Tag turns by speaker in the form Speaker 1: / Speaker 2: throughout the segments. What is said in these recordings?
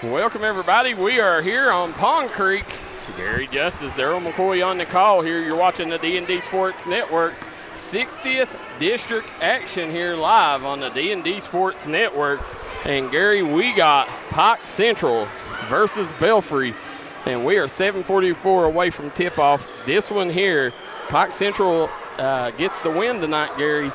Speaker 1: Welcome, everybody. We are here on Pond Creek. Gary Justice, Darryl McCoy on the call here. You're watching the D&D Sports Network. 60th District action here live on the D&D Sports Network. And, Gary, we got Pike Central versus Belfry. And we are 7:44 away from tip-off. This one here, Pike Central gets the win tonight, Gary.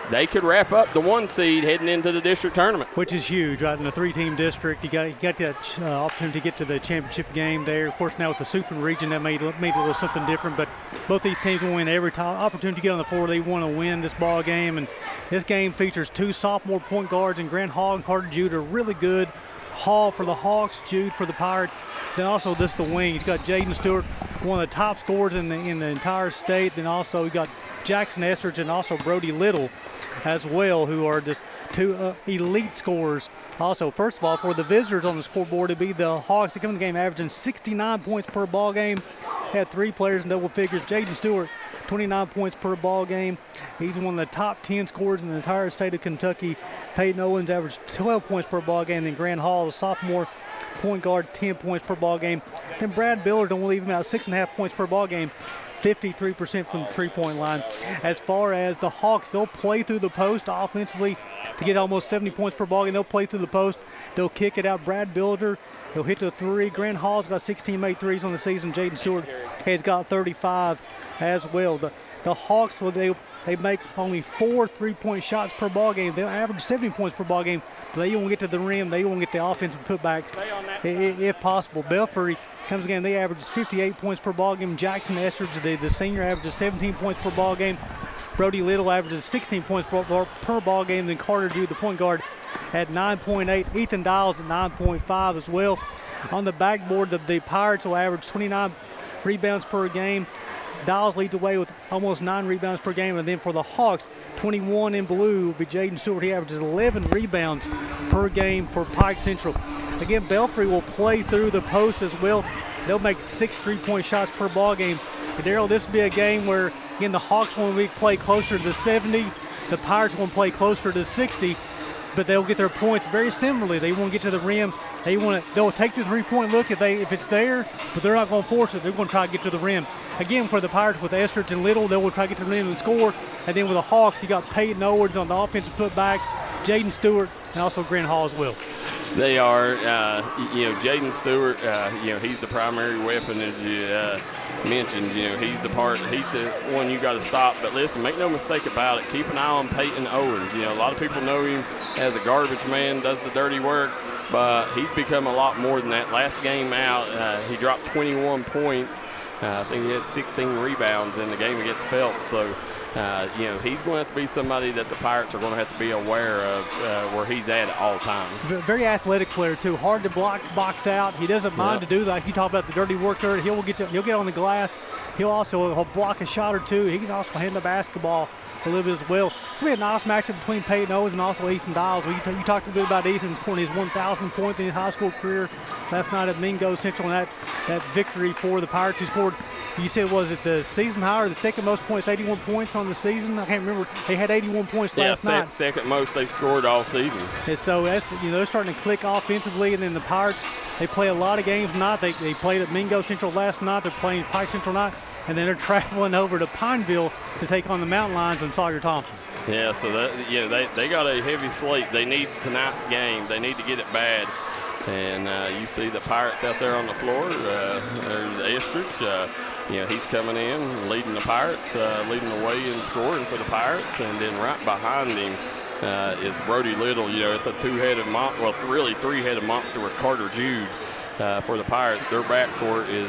Speaker 1: They could wrap up the 1 seed heading into the district tournament.
Speaker 2: Which is huge, right? In the 3-team district, you got that opportunity to get to the championship game there. Of course, now with the super region, that made a little something different. But both these teams will win every time opportunity to get on the floor. They want to win this ball game. And this game features 2 sophomore point guards, and Grant Hall and Carter Jude are really good. Hall for the Hawks, Jude for the Pirates. Then also this the wing. He's got Jaden Stewart, one of the top scorers in the entire state. Then also we got Jackson Estridge and also Brody Little as well, who are just 2 elite scorers. Also, first of all, for the visitors on the scoreboard, it'd be the Hawks. They come in the game averaging 69 points per ball game. Had 3 players in double figures. Jaden Stewart, 29 points per ball game. He's one of the top 10 scorers in the entire state of Kentucky. Peyton Owens averaged 12 points per ball game. Then Grant Hall, the sophomore point guard, 10 points per ball game. Then Brad Billard don't leave him out, 6.5 points per ball game. 53% from the three-point line. As far as the Hawks, they'll play through the post offensively to get almost 70 points per ball game. They'll play through the post. They'll kick it out. Brad Builder, they'll hit the 3. Grant Hall's got 16 made threes on the season. Jaden Stewart has got 35 as well. The Hawks, well, they make only 4 3-point shots per ball game. They'll average 70 points per ball game, but they won't get to the rim. They won't get the offensive putbacks if possible. Belfry comes again, they average 58 points per ball game. Jackson Estridge, the senior, averages 17 points per ball game. Brody Little averages 16 points per ball game. Then Carter Jude, the point guard, at 9.8. Ethan Dials at 9.5 as well. On the backboard, the Pirates will average 29 rebounds per game. Dials leads away with almost 9 rebounds per game. And then for the Hawks, 21 in blue will be Jaden Stewart. He averages 11 rebounds per game for Pike Central. Again, Belfry will play through the post as well. They'll make 6 3-point shots per ball game. Darryl, this will be a game where, again, the Hawks want to play closer to 70. The Pirates want to play closer to 60. But they'll get their points very similarly. They won't get to the rim. They'll take the 3-point look if it's there, but they're not going to force it. They're going to try to get to the rim. Again, for the Pirates with Estridge and Little, they will try to get to the rim and score. And then with the Hawks, you got Peyton Owens on the offensive putbacks, Jaden Stewart, and also Grant Hall as well.
Speaker 1: They are, Jaden Stewart, he's the primary weapon, as you mentioned. He's the one you got to stop. But listen, make no mistake about it. Keep an eye on Peyton Owens. A lot of people know him as a garbage man, does the dirty work, but he's become a lot more than that. Last game out, he dropped 21 points. I think he had 16 rebounds in the game against Phelps. So, he's going to have to be somebody that the Pirates are going to have to be aware of where he's at all times. Very
Speaker 2: athletic player, too. Hard to box out. He doesn't mind to do that. You talk about the dirty work there. He'll get on the glass. He'll block a shot or two. He can also hand the basketball a little bit as well. It's going to be a nice matchup between Peyton Owens and also Ethan Dials. You talked a bit about Ethan scoring his 1,000th point in his high school career last night at Mingo Central, and that victory for the Pirates, who scored, you said, was it the season high or the second most points, 81 points on the season? I can't remember. They had 81 points last night.
Speaker 1: Second most they've scored all season.
Speaker 2: And so that's, they're starting to click offensively, and then the Pirates, they play a lot of games tonight. They played at Mingo Central last night. They're playing Pike Central tonight, and then they're traveling over to Pineville to take on the Mountain Lions and Sawyer Thompson.
Speaker 1: Yeah, so they got a heavy slate. They need tonight's game. They need to get it bad. And you see the Pirates out there on the floor. There's Estridge. He's coming in, leading the Pirates, leading the way in scoring for the Pirates. And then right behind him is Brody Little. It's a 2-headed monster, well, really 3-headed monster with Carter Jude for the Pirates. Their backcourt is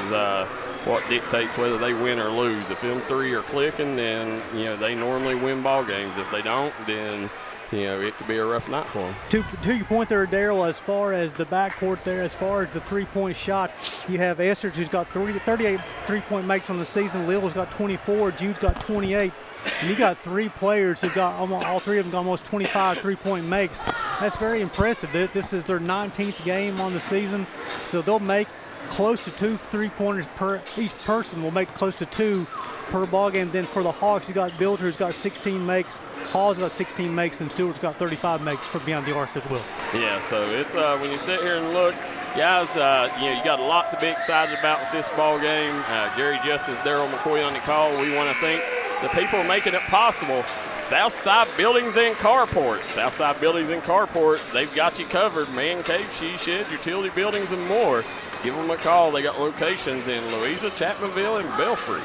Speaker 1: what dictates whether they win or lose. If them 3 are clicking, then, they normally win ball games. If they don't, then it could be a rough night for them.
Speaker 2: To your point there, Darryl, as far as the backcourt there, as far as the 3-point shot, you have Estridge, who's got 38 3-point makes on the season. Little's got 24. Jude's got 28. And you got 3 players who got all 3 of them got almost 25 3-point makes. That's very impressive. This is their 19th game on the season, so they'll make close to 2 3-pointers per each person. Will make close to 2 per ball game. Then for the Hawks, you got Belfry, who's got 16 makes, Hall's got 16 makes, and Stewart's got 35 makes for beyond the arc as well.
Speaker 1: Yeah, so it's when you sit here and look, guys, you got a lot to be excited about with this ball game. Gary Justice, Darryl McCoy on the call. We want to thank the people making it possible. Southside Buildings and Carports. Southside Buildings and Carports, they've got you covered. Man cave, she shed, utility buildings, and more. Give them a call. They got locations in Louisa, Chapmanville, and Belfry.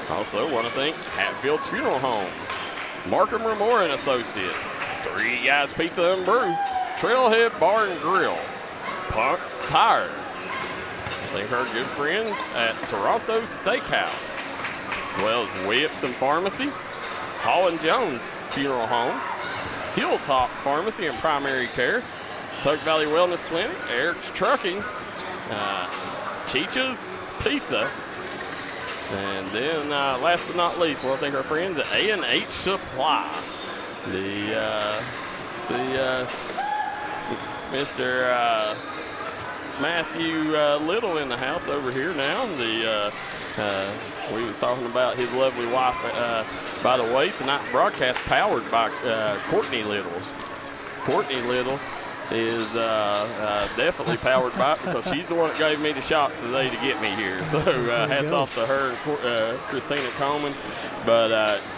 Speaker 1: Also want to thank Hatfield's Funeral Home, Markham Moore and Associates, 3 Guys Pizza and Brew, Trailhead Bar and Grill, Punk's Tire. Thank our good friends at Toronto's Steakhouse, as well as Whipson Pharmacy, Hall & Jones Funeral Home, Hilltop Pharmacy and Primary Care, Tug Valley Wellness Clinic, Eric's Trucking, Chicha's Pizza, and then last but not least, we'll thank our friends at A&H Supply. Mr. Matthew Little in the house over here now. We was talking about his lovely wife. By the way, tonight's broadcast powered by Courtney Little. Courtney Little is definitely powered by it because she's the one that gave me the shots today to get me here. So hats off to her and Christina Coleman. But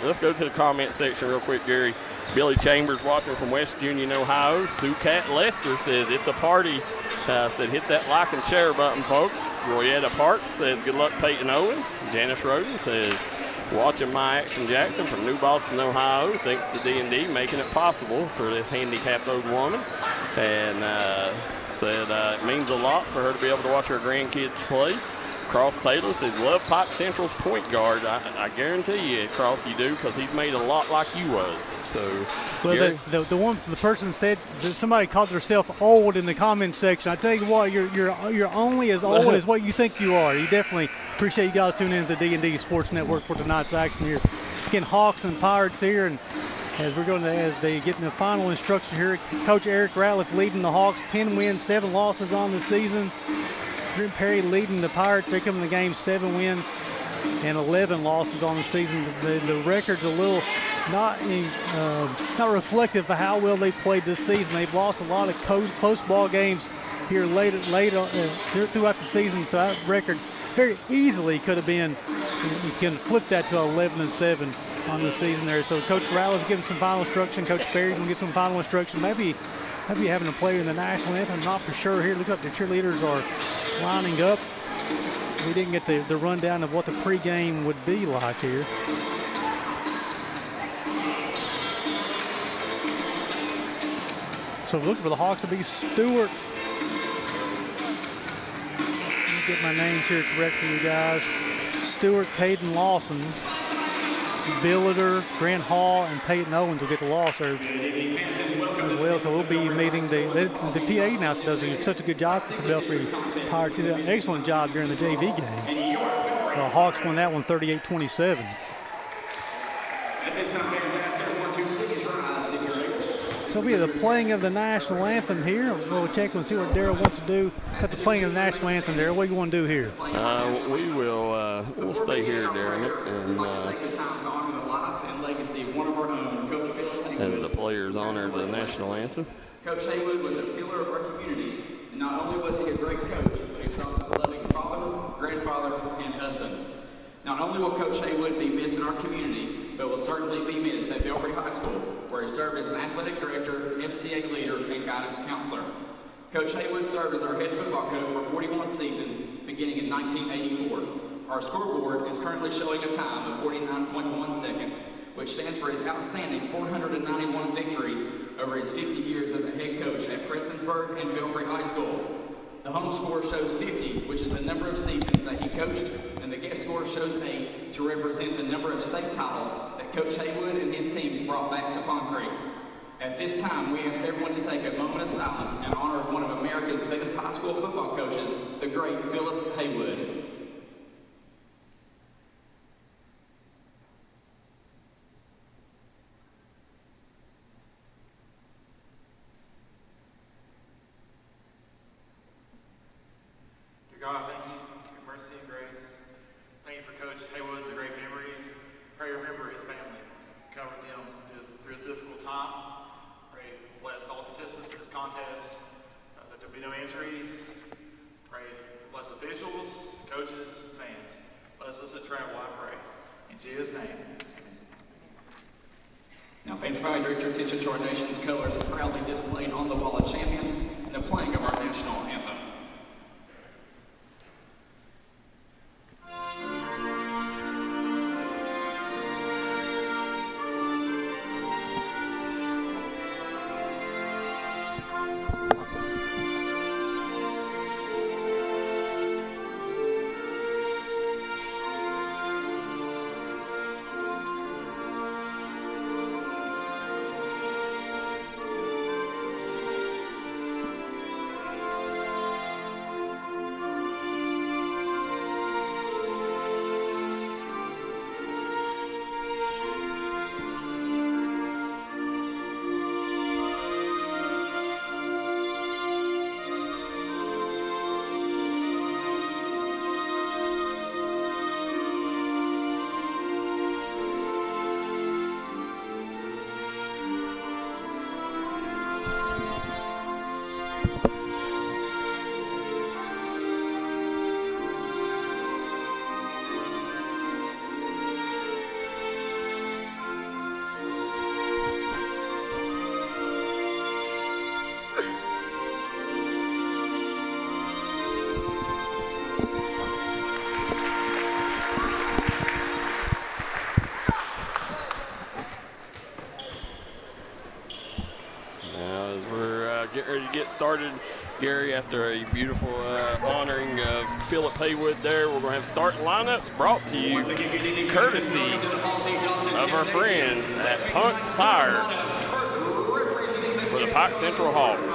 Speaker 1: let's go to the comment section real quick, Gary. Billy Chambers watching from West Union, Ohio. Sue Cat Lester says it's a party. Said hit that like and share button, folks. Royetta Parks says good luck, Peyton Owens. Janice Roden says watching my Action Jackson from New Boston, Ohio. Thanks to D&D making it possible for this handicapped old woman. And said it means a lot for her to be able to watch her grandkids play. Cross Taylor says love Pike Central's point guard. I guarantee you, Cross, you do, because he's made a lot like you was. So,
Speaker 2: well, the person said that somebody called herself old in the comments section. I tell you what, you're only as old as what you think you are. You definitely appreciate you guys tuning in to the D&D Sports Network for tonight's action here. Again, Hawks and Pirates here, and as they get in the final instruction here, Coach Eric Ratliff leading the Hawks, 10 wins, 7 losses on the season. Drew Perry leading the Pirates. They come in the game 7 wins and 11 losses on the season. The record's a little not reflective of how well they played this season. They've lost a lot of close ball games here later throughout the season. So that record very easily could have been. You can flip that to 11-7 on the season there. So Coach Ratliff giving some final instruction. Coach Perry's gonna get some final instruction. Maybe having a player in the national anthem. Not for sure here. Look up, the cheerleaders are lining up. We didn't get the rundown of what the pregame would be like here. So looking for the Hawks to be Stewart. Let me get my names here correct for you guys. Stewart, Caden Lawson, Billiter, Grant Hall, and Peyton Owens will get the loss there as well. So we'll be meeting the PA announcer does such a good job for the Belfry Pirates. He did an excellent job during the JV game. The Hawks won that one 38-27. So we have the playing of the national anthem here. We'll check and see what Darryl wants to do. Got the playing of the national anthem, Darryl. What do you want to do here?
Speaker 1: We'll stay here during it, and as the players honor the national anthem.
Speaker 3: Coach Haywood was a pillar of our community. And not only was he a great coach, but he was also a loving father, grandfather, and husband. Not only will Coach Haywood be missed in our community, but will certainly be missed at Belfry High School, where he served as an athletic director, FCA leader, and guidance counselor. Coach Haywood served as our head football coach for 41 seasons, beginning in 1984. Our scoreboard is currently showing a time of 49.1 seconds, which stands for his outstanding 491 victories over his 50 years as a head coach at Prestonsburg and Belfry High School. The home score shows 50, which is the number of seasons that he coached, and the guest score shows 8 to represent the number of state titles that Coach Haywood and his teams brought back to Pond Creek. At this time, we ask everyone to take a moment of silence in honor of one of America's best high school football coaches, the great Philip Haywood.
Speaker 4: God, thank you
Speaker 3: travel, I pray. In Jesus' name. Now, fans, finally direct your attention to our nation's colors proudly displayed on the wall of champions and the playing of our national anthem.
Speaker 1: Get ready to get started, Gary, after a beautiful honoring of Philip Haywood there. We're going to have starting lineups brought to you courtesy of our friends at Punk's Tire for the Pike Central Hawks.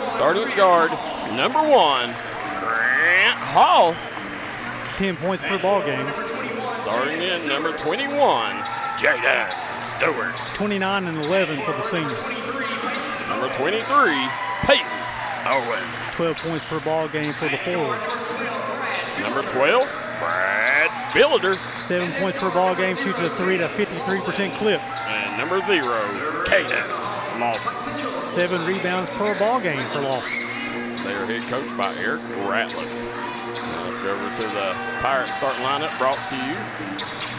Speaker 1: Starting guard, number 1, Grant Hall.
Speaker 2: 10 points per ball game.
Speaker 1: Starting in number 21, Jaden Stewart.
Speaker 2: 29 and 11 for the senior.
Speaker 1: Number 23, Peyton Owens.
Speaker 2: 12 points per ball game for the forward.
Speaker 1: Number 12, Brad Billiter.
Speaker 2: 7 points per ball game, shoots a 3 at a 53% clip.
Speaker 1: And number 0, Caden Lawson.
Speaker 2: 7 rebounds per ball game for Lawson.
Speaker 1: They are head coached by Eric Ratliff. Now let's go over to the Pirates starting lineup brought to you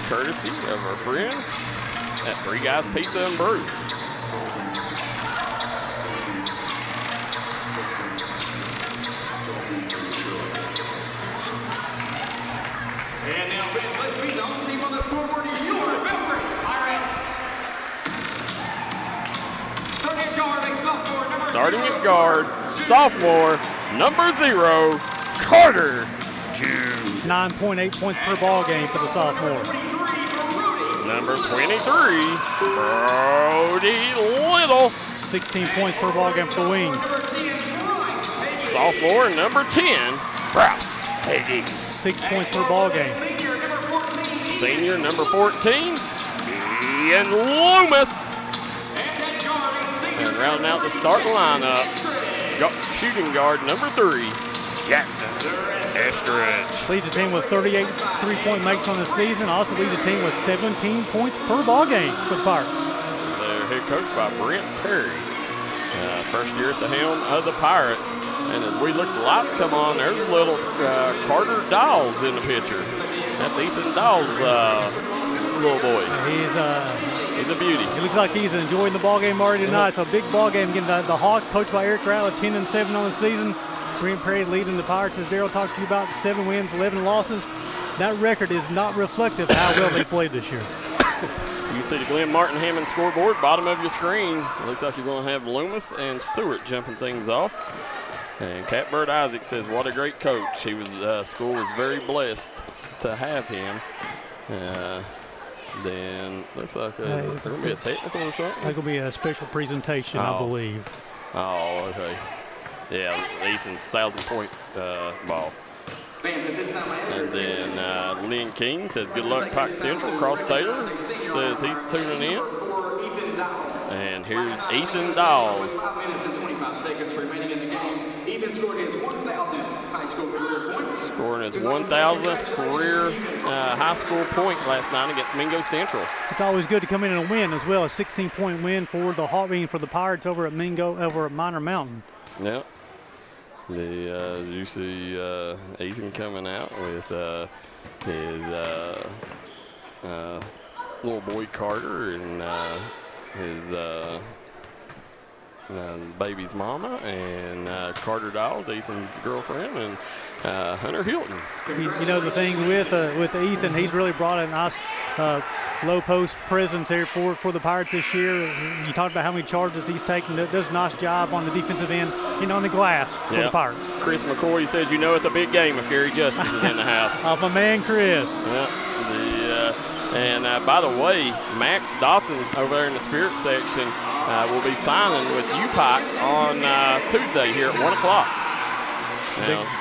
Speaker 1: courtesy of our friends at Three Guys Pizza and Brew.
Speaker 3: And now, fans, let's meet the home team on the scoreboard. Your Belfry Pirates.
Speaker 1: Starting at guard, sophomore, number 0, Carter Jude.
Speaker 2: 9.8 points per ball game for the sophomore.
Speaker 1: Number 23, Brody Little.
Speaker 2: 16 points per ball game for the wing.
Speaker 1: Sophomore, number 10, Bryce Hagee.
Speaker 2: 6 points per ball game.
Speaker 1: Senior, number 14, Ian Loomis. And rounding out the starting lineup, shooting guard, number 3, Jackson Estridge.
Speaker 2: Leads the team with 38 three-point makes on the season. Also leads the team with 17 points per ball game for the Pirates.
Speaker 1: They're head coached by Brent Perry. First year at the helm of the Pirates. And as we look, the lights come on, there's little Carter Dawes in the picture. That's Ethan Dawes' little boy. He's a beauty.
Speaker 2: It looks like he's enjoying the ball game already tonight. So a big ball game again. The Hawks, coached by Eric Ratliff, 10-7 on the season. Brent Perry leading the Pirates, as Darryl talked to you about, 7 wins, 11 losses. That record is not reflective of how well they played this year.
Speaker 1: You can see the Glenn Martin Hammond scoreboard, bottom of your screen. It looks like you're going to have Loomis and Stewart jumping things off. And Catbird Isaac says, what a great coach. He was, school was very blessed to have him. Then looks like there's going to be a technical or something.
Speaker 2: That's going to be a special presentation, I believe.
Speaker 1: Oh, okay. Yeah, Ethan's 1,000-point ball. And then Lynn King says, good luck, Pike Central. Cross Taylor says he's tuning in. And here's Ethan Dawes.
Speaker 3: 5 minutes and 25 seconds remaining in the game. Ethan scored his 1,000th high school career point.
Speaker 1: Scoring his 1,000th career high school point last night against Mingo Central.
Speaker 2: It's always good to come in and win as well. A 16-point win for the Pirates over at Minor Mountain.
Speaker 1: Yep. You see Ethan coming out with his little boy Carter and his baby's mama, and Carter Dawes, Ethan's girlfriend, and Hunter Hilton.
Speaker 2: You know, the thing with Ethan, he's really brought a nice low post presence there for the Pirates this year. You talked about how many charges he's taken. Does a nice job on the defensive end and on the glass for the Pirates.
Speaker 1: Chris McCoy says, you know, it's a big game if Gary Justice is in the house.
Speaker 2: Of my man Chris.
Speaker 1: Yeah. And by the way, Max Dotson over there in the Spirit section will be signing with Pike on Tuesday here at 1 o'clock.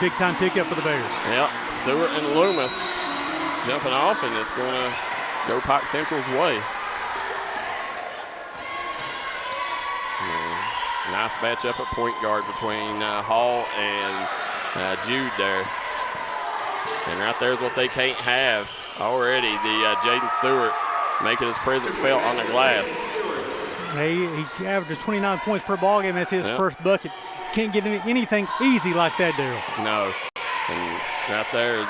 Speaker 2: Big time pickup for the Bears.
Speaker 1: Yep, Stewart and Loomis jumping off, and it's going to go Pike Central's way. Nice matchup at point guard between Hall and Jude there. And right there is what they can't have already. The Jaden Stewart making his presence felt on the glass.
Speaker 2: He averages 29 points per ball game. That's his first bucket. Can't get anything easy like that, Darryl.
Speaker 1: No. And right there,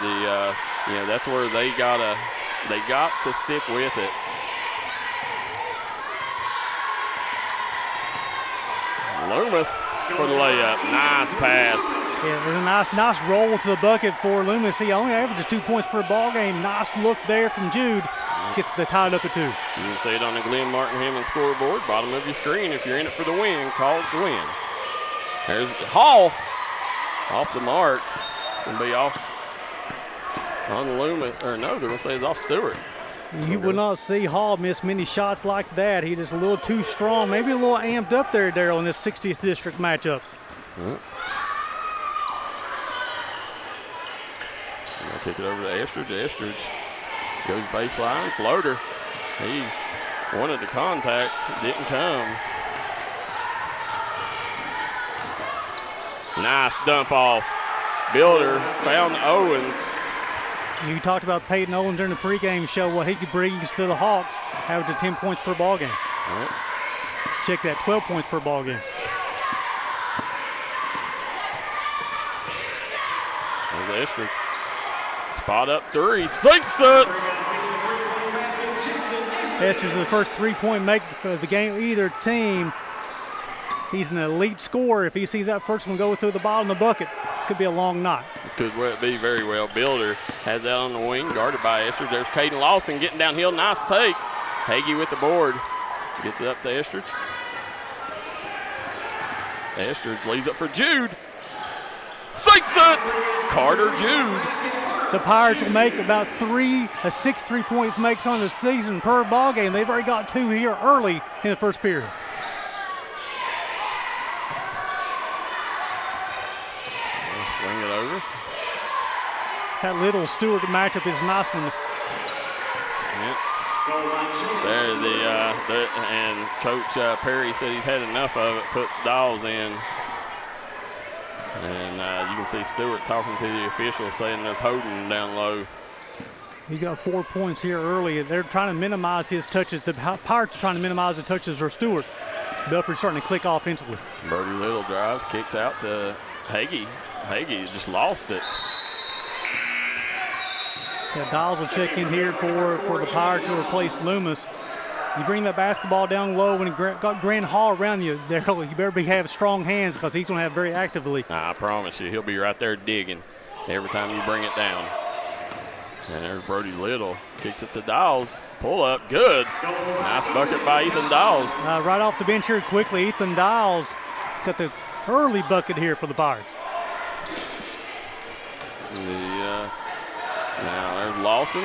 Speaker 1: that's where they got to stick with it. Loomis for the layup. Nice pass.
Speaker 2: Yeah, there's a nice roll to the bucket for Loomis. He only averages 2 points per ball game. Nice look there from Jude. Gets the tied up at 2.
Speaker 1: You can see it on the Glenn Martin Hammond scoreboard, bottom of your screen. If you're in it for the win, call it the win. There's Hall off the mark and be off on Loomis. Or no, they're going to say it's off Stewart.
Speaker 2: You will not see Hall miss many shots like that. He just a little too strong, maybe a little amped up there, Darryl, in this 60th district matchup.
Speaker 1: I'll kick it over to Estridge. Estridge goes baseline, floater. He wanted the contact, didn't come. Nice dump off. Builder found Owens.
Speaker 2: You talked about Peyton Owens during the pregame show, what he brings to the Hawks, averaging 10 points per ball game.
Speaker 1: Right.
Speaker 2: Check that, 12 points per ball game.
Speaker 1: There's Estridge. Spot up 3, sinks it!
Speaker 2: Estridge is the first 3-point make for the game, either team. He's an elite scorer. If he sees that first one go through the bottom of the bucket, could be a long night.
Speaker 1: Could be very well. Builder has that on the wing, guarded by Estridge. There's Caden Lawson getting downhill. Nice take. Hagee with the board. Gets it up to Estridge. Estridge leaves it for Jude. Sinks it! Carter Jude.
Speaker 2: The Pirates will make about 6 3-point makes on the season per ball game. They've already got 2 here early in the first period.
Speaker 1: Swing it over.
Speaker 2: That little Stewart matchup is a nice one.
Speaker 1: There, and Coach Perry said he's had enough of it. Puts Dawes in, and you can see Stewart talking to the official, saying there's Holden down low.
Speaker 2: He got 4 points here early. They're trying to minimize his touches. The Pirates are trying to minimize the touches for Stewart. Belfry's starting to click offensively.
Speaker 1: Brody Little drives, kicks out to Hagee. Hagee just lost it.
Speaker 2: Yeah, Dawes will check in here for the Pirates to replace Loomis. You bring that basketball down low when you got Grant Hall around you, Darryl, you better have strong hands because he's going to have very actively.
Speaker 1: I promise you, he'll be right there digging every time you bring it down. And there's Brody Little. Kicks it to Dawes. Pull up, good. Nice bucket by Ethan Dawes.
Speaker 2: Right off the bench here quickly, Ethan Dawes got the early bucket here for the Pirates.
Speaker 1: Now there's Lawson.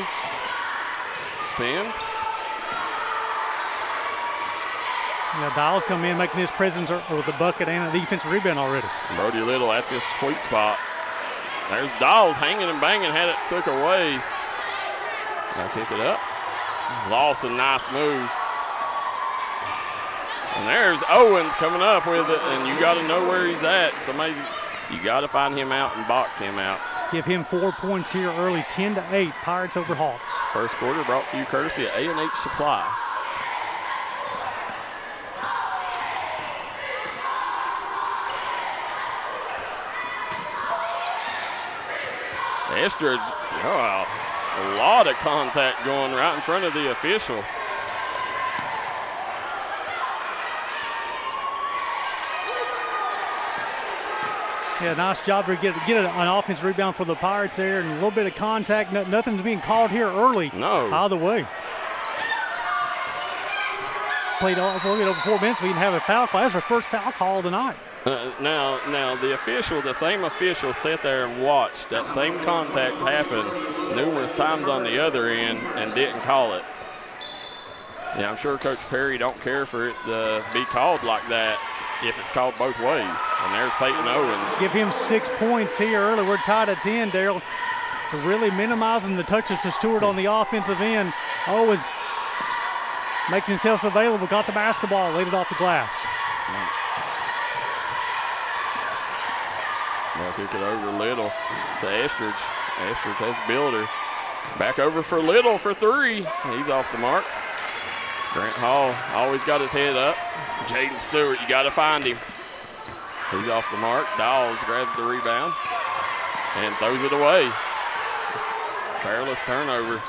Speaker 1: Spins.
Speaker 2: Now Dawes come in making his presence with the bucket and a defensive rebound already.
Speaker 1: Brody Little, that's his sweet spot. There's Dawes hanging and banging, had it took away. Now kick it up. Lawson, nice move. And there's Owens coming up with it, and you got to know where he's at. You got to find him out and box him out.
Speaker 2: Give him 4 points here early, 10-8, Pirates over Hawks.
Speaker 1: First quarter brought to you courtesy of A&H Supply. Estridge, a lot of contact going right in front of the official.
Speaker 2: Yeah, nice job to get an offensive rebound for the Pirates there, and a little bit of contact. Nothing's being called here early.
Speaker 1: No.
Speaker 2: Either way. Played over 4 minutes. We didn't have a foul call. That's our first foul call of the night.
Speaker 1: Now the same official sat there and watched that same contact happen numerous times on the other end and didn't call it. Yeah, I'm sure Coach Perry don't care for it to be called like that if it's called both ways. And there's Peyton Owens.
Speaker 2: Give him 6 points here early. We're tied at 10, Darryl. Really minimizing the touches to Stewart on the offensive end. Owens making himself available, got the basketball, laid it off the glass.
Speaker 1: They'll kick it over Little to Estridge. Estridge has Builder. Back over for Little for three. He's off the mark. Grant Hall always got his head up. Jaden Stewart, you got to find him. He's off the mark. Dawes grabs the rebound and throws it away. Careless turnover.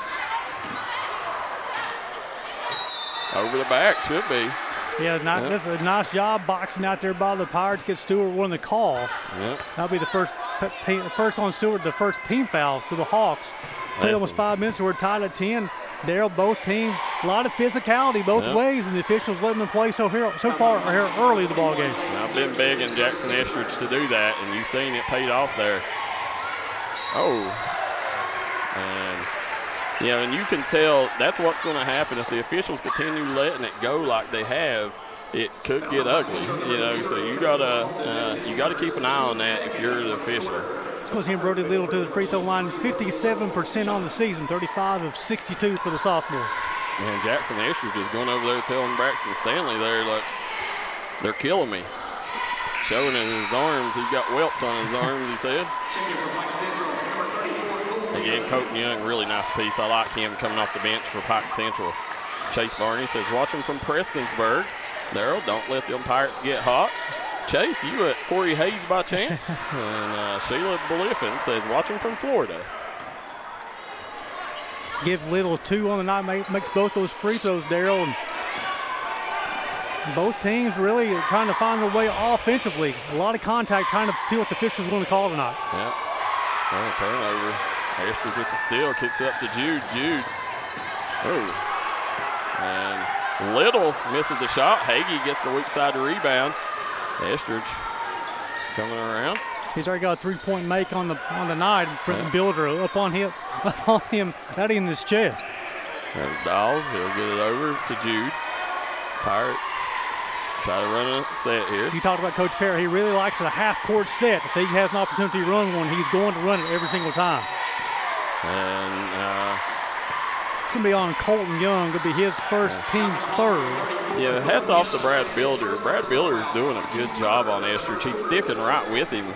Speaker 1: Over the back, should be.
Speaker 2: Yeah, this is a nice job boxing out there by the Pirates. Get Stewart one the call.
Speaker 1: Yep.
Speaker 2: That'll be the first on Stewart, the first team foul for the Hawks. Played almost 5 minutes, so we're tied at 10. Darryl, both teams, a lot of physicality both ways, and the officials letting them play so far here early in the ball game.
Speaker 1: I've been begging Jackson Estridge to do that, and you've seen it paid off there. And you can tell that's what's going to happen if the officials continue letting it go like they have. It could get ugly, So you gotta keep an eye on that if you're the official.
Speaker 2: Was him Brody Little to the free throw line, 57% on the season, 35 of 62 for the sophomore.
Speaker 1: And Jackson Estridge is going over there telling Braxton Stanley there, like, they're killing me. Showing in his arms, he's got welts on his arms, he said. Again, Colton Young, really nice piece. I like him coming off the bench for Pike Central. Chase Varney says, watching from Prestonsburg. Darryl, don't let them Pirates get hot. Chase, you at Corey Hayes by chance? And Sheila Bliffen says, watching from Florida.
Speaker 2: Give Little 2 on the night, makes both those free throws, Darryl. And both teams really trying to find their way offensively. A lot of contact, trying to see what the officials are going to call tonight.
Speaker 1: Yep. Well, turnover. Estridge gets a steal, kicks up to Jude. And Little misses the shot. Hagee gets the weak side rebound. Estridge coming around.
Speaker 2: He's already got a 3-point make on the night. Brenton Builder up on him, that in his chest.
Speaker 1: And Dawes, he'll get it over to Jude. Pirates try to run a set here.
Speaker 2: You talked about Coach Perry. He really likes a half-court set. If he has an opportunity to run one, he's going to run it every single time.
Speaker 1: And
Speaker 2: it's going to be on Colton Young. It'll be his first, team's third.
Speaker 1: Yeah, hats off to Brad Builder. Brad Builder is doing a good job on Estridge. He's sticking right with him,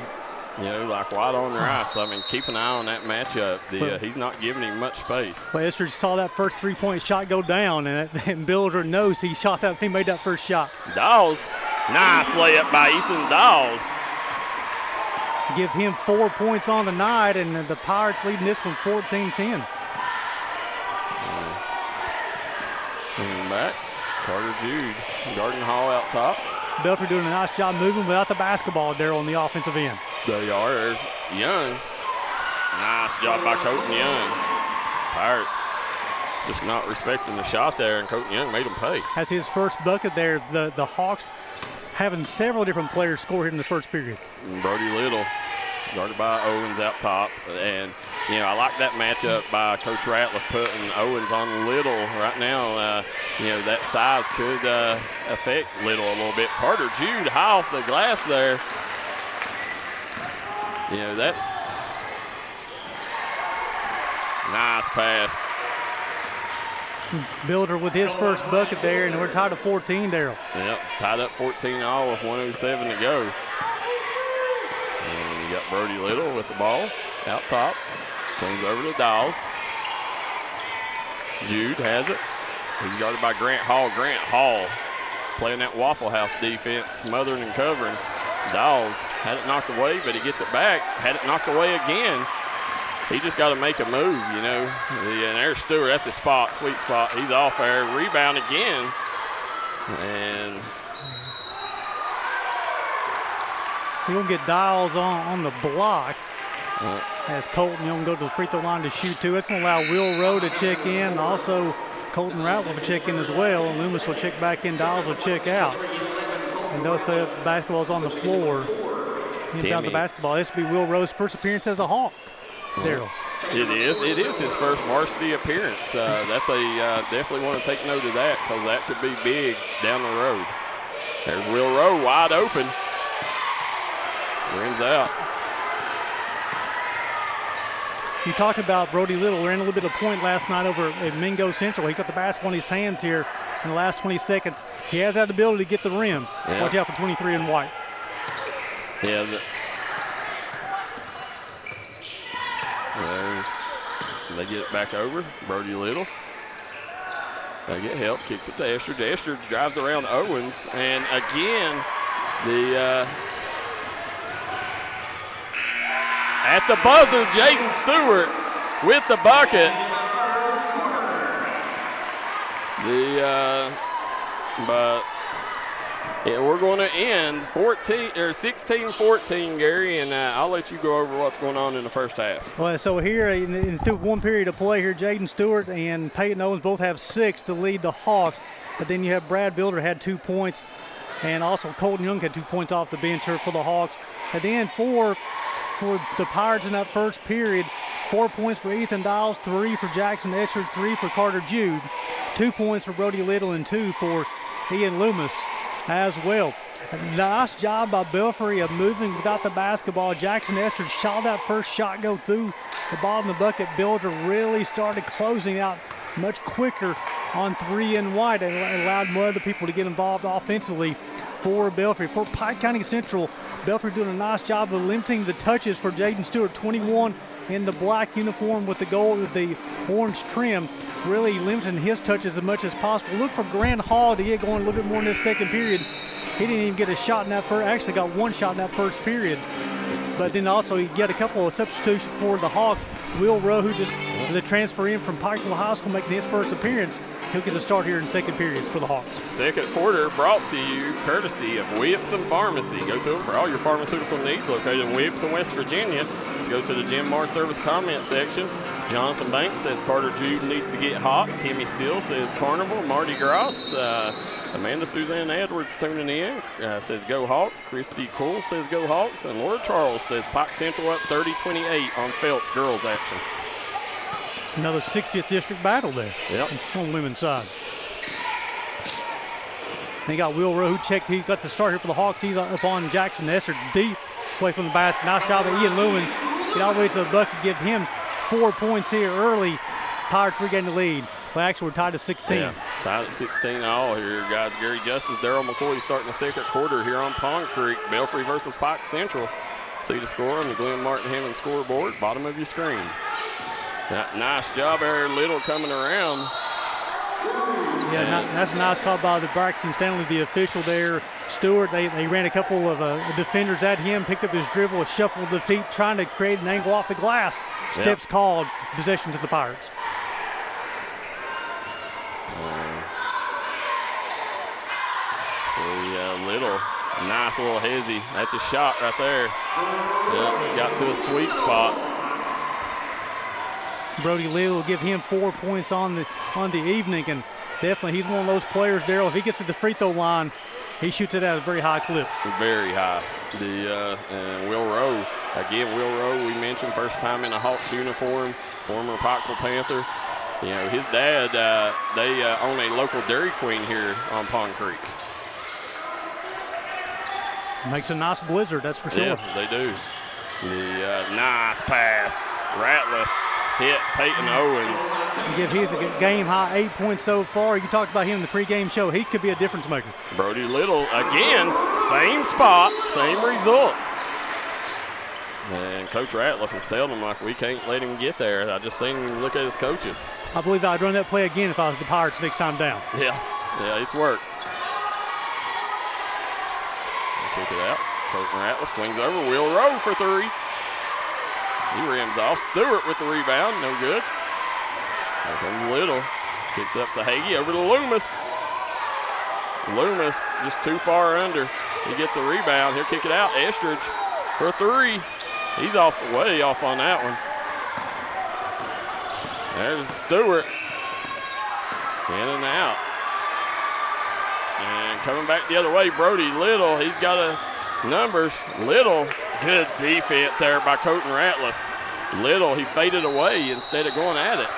Speaker 1: like white on rice. I mean, keep an eye on that matchup. He's not giving him much space.
Speaker 2: Well, Estridge saw that first 3-point shot go down, and Builder knows he made that first shot.
Speaker 1: Dawes, nice layup by Ethan Dawes.
Speaker 2: Give him 4 points on the night, and the Pirates leading this one 14-10.
Speaker 1: And back, Carter Jude, Garden Hall out top.
Speaker 2: Belfry doing a nice job moving without the basketball, Darryl, on the offensive end.
Speaker 1: They are. There's Young. Nice job by Colton Young. Pirates just not respecting the shot there, and Colton Young made him pay.
Speaker 2: That's his first bucket there. The Hawks having several different players score here in the first period.
Speaker 1: And Brody Little, guarded by Owens out top. And, I like that matchup by Coach Ratliff putting Owens on Little right now. That size could affect Little a little bit. Carter Jude high off the glass there. That nice pass.
Speaker 2: Builder with his first bucket there, and we're tied at 14, Darryl.
Speaker 1: Yep, tied up 14-all with 1:07 to go. And you got Brody Little with the ball out top. Swings over to Dawes. Jude has it. He's guarded by Grant Hall. Grant Hall playing that Waffle House defense, smothering and covering. Dawes had it knocked away, but he gets it back. Had it knocked away again. he just got to make a move, you know. And there's Stewart. That's his spot, sweet spot. He's off there. Rebound again. And
Speaker 2: he's going to get Dials on the block. As Colton Young go to the free throw line to shoot two. That's going to allow Will Rowe to check in. Also, Colton Ratliff will check in as well. And Loomis will check back in. Dials will check out. And they'll say the basketball's on the floor. Inbound the basketball. This will be Will Rowe's first appearance as a Hawk. Darryl.
Speaker 1: It is his first varsity appearance. That's definitely want to take note of that because that could be big down the road. There's Will Rowe wide open. Rims out.
Speaker 2: You talked about Brody Little ran a little bit of point last night over at Mingo Central. He got the basketball in his hands here in the last 20 seconds. He has that ability to get the rim. Yeah. Watch out for 23 in white.
Speaker 1: Yeah. They get it back over. Brody Little. They get help. Kicks it to Estridge. Estridge drives around Owens. And again, at the buzzer, Jaden Stewart with the bucket. But we're going to end 16-14, Gary, and I'll let you go over what's going on in the first half.
Speaker 2: Well, so here in one period of play here, Jaden Stewart and Peyton Owens both have 6 to lead the Hawks. But then you have Brad Builder had 2 points, and also Colton Young had 2 points off the bench here for the Hawks. And then for the Pirates in that first period, 4 points for Ethan Dials, 3 for Jackson Estridge, 3 for Carter Jude, 2 points for Brody Little, and 2 for Ian Loomis as well. A nice job by Belfry of moving without the basketball. Jackson Estridge saw that first shot go through the bottom of the bucket. Builder really started closing out much quicker on 3 and white and allowed more other people to get involved offensively for Belfry. For Pike County Central, Belfry doing a nice job of limiting the touches for Jaden Stewart, 21 in the black uniform with the gold with the orange trim, really limiting his touches as much as possible. Look for Grant Hall to get going a little bit more in this second period. He didn't even get a shot in that first, actually got 1 shot in that first period. But then also he got a couple of substitutions for the Hawks. Will Rowe, who just the transfer in from Pikeville High School, making his first appearance. He'll get a start here in the second period for the Hawks.
Speaker 1: Second quarter brought to you courtesy of Williamson Pharmacy. Go to them for all your pharmaceutical needs, located in Williamson, West Virginia. Let's go to the Jim Mar Service comment section. Jonathan Banks says Carter Jude needs to get hot. Timmy Steele says Carnival. Marty Gross. Amanda Suzanne Edwards tuning in, says go Hawks. Christy Cole says go Hawks. And Laura Charles says Pike Central up 30-28 on Phelps girls action.
Speaker 2: Another 60th district battle there.
Speaker 1: Yep.
Speaker 2: On the women's side. They got Will Rowe who checked. He got the start here for the Hawks. He's up on Jackson Estridge deep away from the basket. Nice job by Ian Lewins. Get all the way to the bucket. Give him 4 points here early. Pirates regain the lead. Well, actually, we're tied at 16.
Speaker 1: Yeah, tied at 16 all here, guys. Gary Justice, Darryl McCoy starting the second quarter here on Pond Creek. Belfry versus Pike Central. See the score on the Glenn Martin Hammond scoreboard, bottom of your screen. Nice job there, Little coming around.
Speaker 2: Yeah, that's a nice call by the Braxton Stanley, the official there. Stewart, they ran a couple of defenders at him, picked up his dribble, shuffled the feet, trying to create an angle off the glass. Steps called, possession to the Pirates.
Speaker 1: Little, nice little hezzy. That's a shot right there. Yep, got to a sweet spot.
Speaker 2: Brody Little will give him 4 points on the evening, and definitely he's one of those players, Darryl. If he gets to the free throw line, he shoots it at a very high clip.
Speaker 1: Very high. And Will Rowe, again, Will Rowe, we mentioned first time in a Hawks uniform, former Pikeville Panther. You know, his dad, they own a local Dairy Queen here on Pond Creek.
Speaker 2: Makes a nice blizzard, that's for sure.
Speaker 1: Yeah, they do. The nice pass. Ratliff hit Peyton Owens.
Speaker 2: You give his a game high 8 points so far. You talked about him in the pregame show. He could be a difference maker.
Speaker 1: Brody Little, again, same spot, same result. And Coach Ratliff is telling him, like, we can't let him get there. I just seen him look at his coaches.
Speaker 2: I believe I'd run that play again if I was the Pirates next time down.
Speaker 1: Yeah, it's worked. Kick it out. Coach Ratliff swings over. Will Rowe for 3. He rims off. Stewart with the rebound. No good. Here comes Little. Kicks up to Hagee. Over to Loomis. Loomis just too far under. He gets a rebound. He'll kick it out. Estridge for 3. He's way off on that one. There's Stewart. In and out. And coming back the other way, Brody Little. He's got numbers. Little, good defense there by Colton Ratliff. Little, he faded away instead of going at it.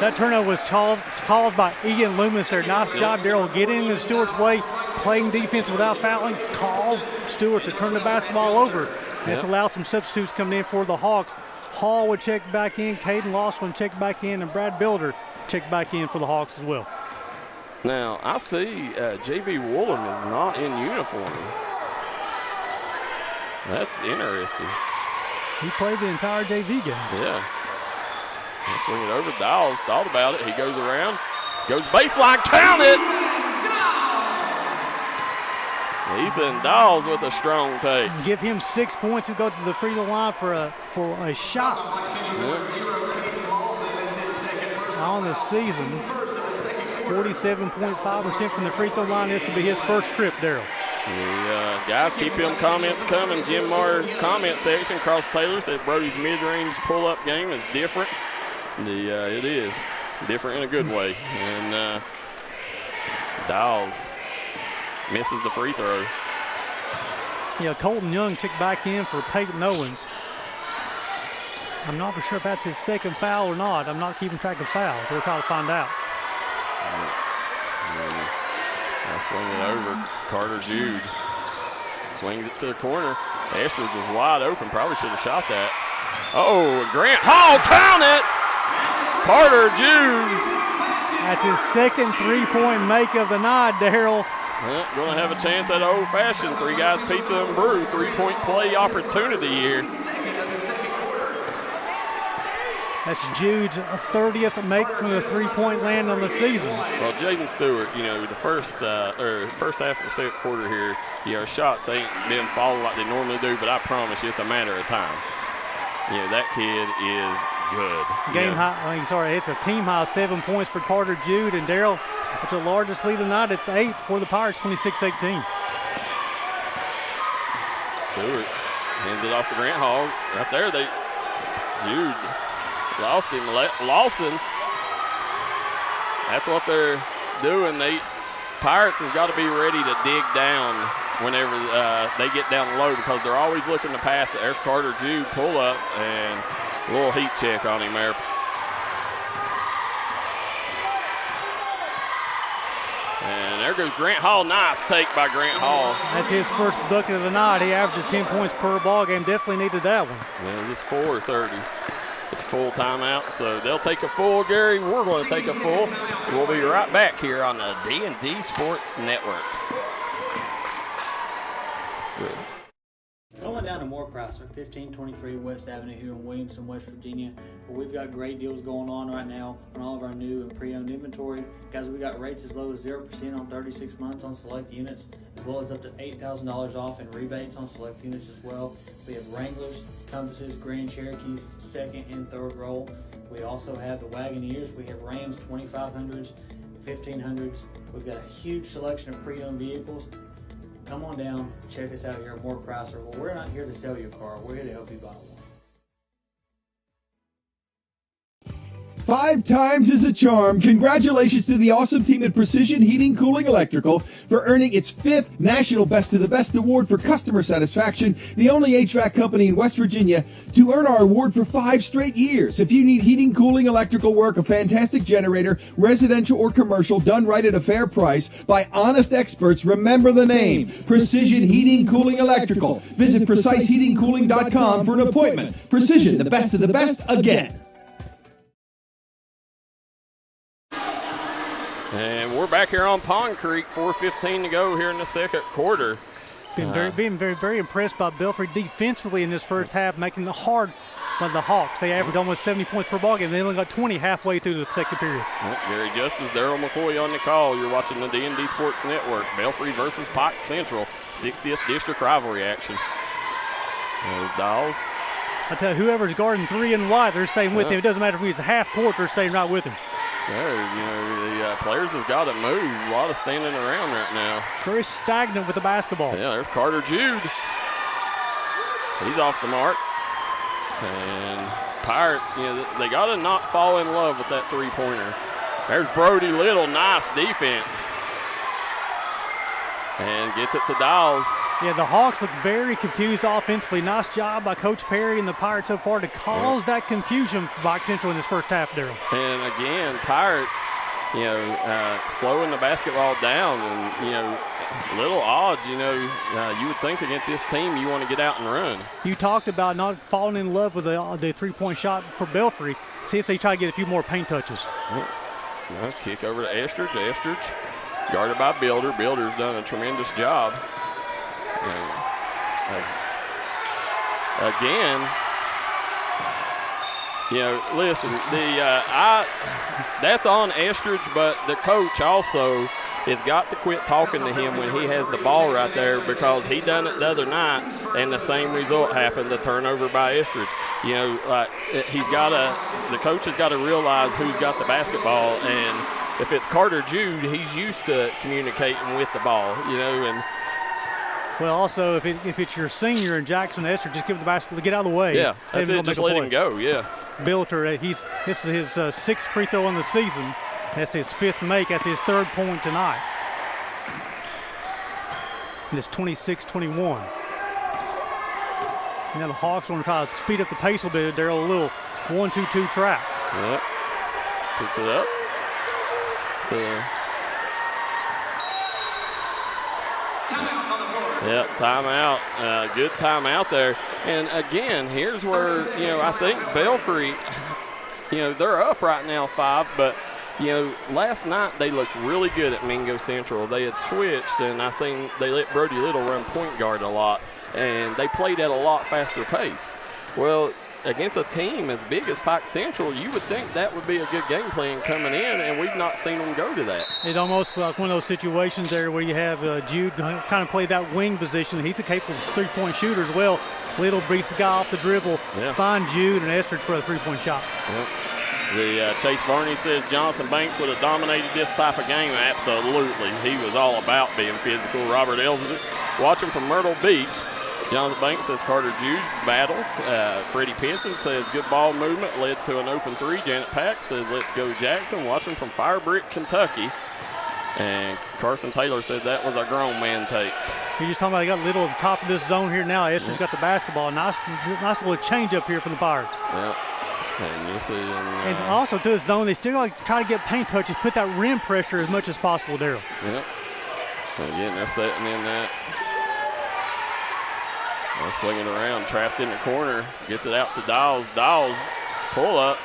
Speaker 2: That turnover was caused by Ian Loomis there. Nice job, Darryl, getting in Stewart's way, playing defense without fouling, caused Stewart to turn the basketball over. This allows some substitutes coming in for the Hawks. Hall would check back in, Caden Lawson would check back in, and Brad Builder check back in for the Hawks as well.
Speaker 1: Now, I see J.B. Woolham is not in uniform. That's interesting.
Speaker 2: He played the entire JV game.
Speaker 1: Yeah. Let's swing it over. Dawes thought about it. He goes around. Goes baseline. Count it! Ethan Dawes with a strong take.
Speaker 2: Give him 6 points and go to the free throw line for a shot. On the season, 47.5% from the free throw line. This will be his first trip, Darryl.
Speaker 1: Guys, keep them comments coming. Jim Marr comment section. Cross Taylor said Brody's mid-range pull-up game is different. It is different in a good way. And Dawes misses the free throw.
Speaker 2: Yeah, Colton Young checked back in for Peyton Owens. I'm not for sure if that's his second foul or not. I'm not keeping track of fouls. We'll try to find out.
Speaker 1: I'll swing it over. Carter Jude swings it to the corner. Estridge was wide open. Probably should have shot that. Oh, Grant Hall, count it! Carter Jude.
Speaker 2: That's his second three-point make of the night, Darryl.
Speaker 1: Well, going to have a chance at old-fashioned Three Guys Pizza and Brew three-point play opportunity here.
Speaker 2: That's Jude's 30th make from the three-point land on the season.
Speaker 1: Well, Jaden Stewart, the first half of the second quarter here, shots ain't been falling like they normally do, but I promise you it's a matter of time. That kid is good.
Speaker 2: It's a team high 7 points for Carter Jude, and Darryl, it's the largest lead tonight. It's 8 for the Pirates, 26-18.
Speaker 1: Stewart hands it off to Grant Hall. Right there, Jude lost him. Lawson, that's what they're doing. Pirates has got to be ready to dig down whenever they get down low, because they're always looking to pass it. There's Carter Jude, pull up, and a little heat check on him there. And there goes Grant Hall. Nice take by Grant Hall.
Speaker 2: That's his first bucket of the night. He averages 10 points per ball game. Definitely needed that one.
Speaker 1: Yeah, just 4:30. It's a full timeout, so they'll take a full, Gary. We're going to take a full. We'll be right back here on the D&D Sports Network. Good.
Speaker 4: Going down to Moore Chrysler, 1523 West Avenue here in Williamson, West Virginia, where we've got great deals going on right now on all of our new and pre-owned inventory. Guys, we got rates as low as 0% on 36 months on select units, as well as up to $8,000 off in rebates on select units as well. We have Wranglers, Compasses, Grand Cherokees, second and third roll. We also have the Wagoneers. We have Rams 2500s, 1500s. We've got a huge selection of pre-owned vehicles. Come on down, check us out here at Moore Chrysler. Well, we're not here to sell you a car. We're here to help you buy one.
Speaker 5: 5 times is a charm. Congratulations to the awesome team at Precision Heating, Cooling, Electrical for earning its 5th National Best of the Best Award for customer satisfaction, the only HVAC company in West Virginia to earn our award for 5 straight years. If you need heating, cooling, electrical work, a fantastic generator, residential or commercial, done right at a fair price by honest experts, remember the name, Precision Heating, Cooling, Electrical. Visit PreciseHeatingCooling.com for an appointment. Precision, the best of the best, again.
Speaker 1: And we're back here on Pond Creek, 4:15 to go here in the second quarter.
Speaker 2: Being very impressed by Belfry defensively in this first half, making it hard by the Hawks. They averaged almost 70 points per ball game. They only got 20 halfway through the second period.
Speaker 1: Well, Gary Justice, Darryl McCoy on the call. You're watching the D&D Sports Network. Belfry versus Pike Central, 60th District rivalry action. There's Dawes.
Speaker 2: I tell you, whoever's guarding 3 and wide, they're staying with him. It doesn't matter if he's half court, they're staying right with him.
Speaker 1: The players have got to move. A lot of standing around right now.
Speaker 2: Very stagnant with the basketball.
Speaker 1: Yeah, there's Carter Jude. He's off the mark. And Pirates, they got to not fall in love with that three-pointer. There's Brody Little, nice defense. And gets it to Dawes.
Speaker 2: Yeah, the Hawks look very confused offensively. Nice job by Coach Perry and the Pirates so far to cause that confusion by Central in this first half, Darryl.
Speaker 1: And again, Pirates, slowing the basketball down, and a little odd. You would think against this team you want to get out and run.
Speaker 2: You talked about not falling in love with the three-point shot for Belfry. See if they try to get a few more paint touches.
Speaker 1: Kick over to Estridge. Estridge guarded by Builder. Builder's done a tremendous job. Again, listen, that's on Estridge, but the coach also has got to quit talking to him when he has the ball right there, because he done it the other night and the same result happened, the turnover by Estridge. The coach has got to realize who's got the basketball, and if it's Carter Jude, he's used to communicating with the ball, and
Speaker 2: well, also, if it's your senior in Jackson Esther, just give him the basketball to get out of the way.
Speaker 1: Yeah, that's it. Just let him go, yeah.
Speaker 2: Bilter, this is his 6th free throw on the season. That's his 5th make. That's his 3rd point tonight. And it's 26-21. Now the Hawks want to try to speed up the pace a bit. They're a little 1-2-2 trap.
Speaker 1: Yep. Picks it up. Yep, timeout. Good timeout there. And again, here's where, I think Belfry, they're up right now 5, but, last night they looked really good at Mingo Central. They had switched, and I seen they let Brody Little run point guard a lot, and they played at a lot faster pace. Well, against a team as big as Pike Central, you would think that would be a good game plan coming in, and we've not seen them go to that.
Speaker 2: It's almost like one of those situations there where you have Jude kind of play that wing position. He's a capable three-point shooter as well. Little beats the guy off the dribble, find Jude and Estridge for a three-point shot.
Speaker 1: Yep. The Chase Varney says Jonathan Banks would have dominated this type of game. Absolutely. He was all about being physical. Robert Elvis watching from Myrtle Beach. Jonathan Banks says Carter Jude battles. Freddie Pinson says good ball movement led to an open 3. Janet Pack says let's go Jackson. Watching from Firebrick, Kentucky. And Carson Taylor said that was a grown man take.
Speaker 2: You're just talking about they got Little at the top of this zone here now. Esther's got the basketball. Nice little change up here from the Pirates.
Speaker 1: Yep. And you see
Speaker 2: and also to this zone, they still like try to get paint touches, put that rim pressure as much as possible, Darryl.
Speaker 1: Yep. Again, they're setting in that. Swinging around, trapped in the corner, gets it out to Dawes. Dawes, pull up,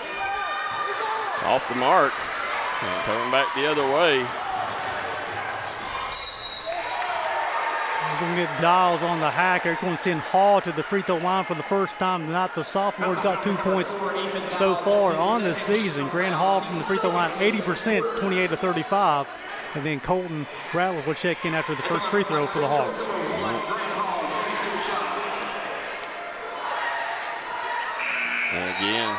Speaker 1: off the mark, and coming back the other way.
Speaker 2: We're going to get Dawes on the hack. They're going to send Hall to the free throw line for the first time tonight. The sophomore's got 2 points so far on this season. Grant Hall from the free throw line, 80%, 28-35. And then Colton Ratliff will check in after the first free throw for the Hawks.
Speaker 1: And again,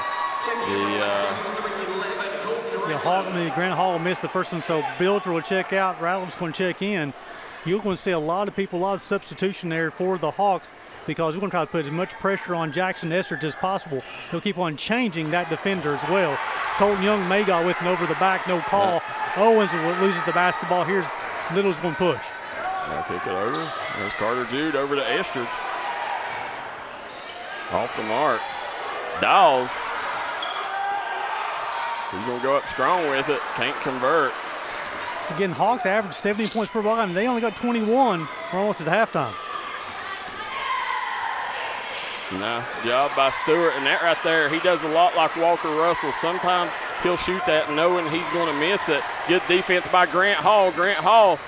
Speaker 2: Grant Hall will miss the first one, so Builder will check out. Ratliff's going to check in. You're going to see a lot of substitution there for the Hawks, because we're going to try to put as much pressure on Jackson Estridge as possible. He'll keep on changing that defender as well. Colton Young may go with an over the back, no call. Owens loses the basketball. Here's Little's going to push.
Speaker 1: Now kick it over. There's Carter Jude over to Estridge. Off the mark. Dawes. He's going to go up strong with it. Can't convert.
Speaker 2: Again, Hawks average 70 points per ball game. They only got 21. We're almost at halftime.
Speaker 1: Nice job by Stewart. And that right there, he does a lot like Walker Russell. Sometimes he'll shoot that knowing he's going to miss it. Good defense by Grant Hall. Grant Hall,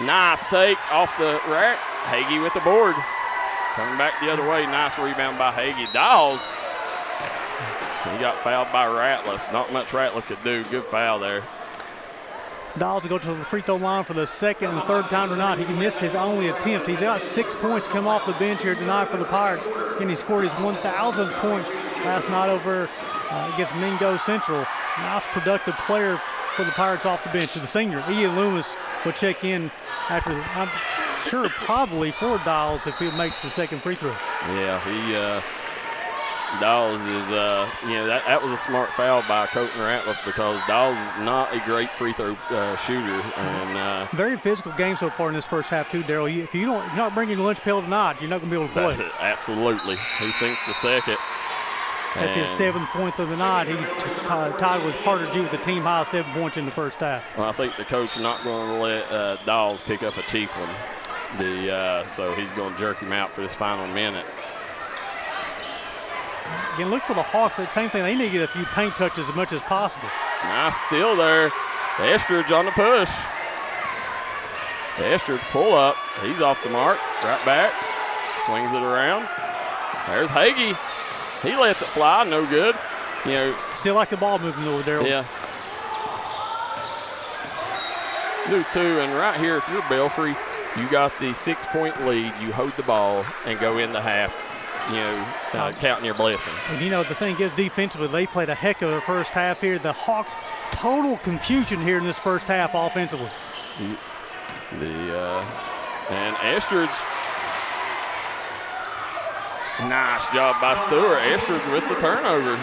Speaker 1: nice take off the rack. Hagee with the board. Coming back the other way. Nice rebound by Hagee. Dawes. He got fouled by Ratliff. Not much Ratliff could do. Good foul there.
Speaker 2: Dawes to go to the free throw line for the second and third time tonight. He missed his only attempt. He's got 6 points come off the bench here tonight for the Pirates, and he scored his 1,000th point last night over against Mingo Central. Nice productive player for the Pirates off the bench. The senior, Ian Loomis, will check in after, I'm sure, probably for Dawes if he makes the second free throw.
Speaker 1: Yeah, Dawes is, that was a smart foul by Colton Ratliff because Dawes is not a great free throw shooter. And
Speaker 2: very physical game so far in this first half too, Darryl. If you're not bringing your lunch pail tonight, you're not going to be able to play.
Speaker 1: Absolutely. He sinks the second.
Speaker 2: That's his 7th point of the night. He's tied with Carter G with the team high 7 points in the first half.
Speaker 1: Well, I think the coach is not going to let Dawes pick up a cheap one. So he's going to jerk him out for this final minute.
Speaker 2: Again, look for the Hawks. That same thing. They need to get a few paint touches as much as possible.
Speaker 1: Nice steal there. Estridge on the push. The Estridge pull up. He's off the mark. Right back. Swings it around. There's Hagee. He lets it fly. No good.
Speaker 2: Still like the ball moving over there.
Speaker 1: Yeah. Do too. And right here, if you're Belfry, you got the 6-point lead. You hold the ball and go into half. Counting your blessings.
Speaker 2: And the thing is, defensively, they played a heck of a first half here. The Hawks, total confusion here in this first half offensively.
Speaker 1: And Estridge, nice job by Stewart. Estridge with the turnover.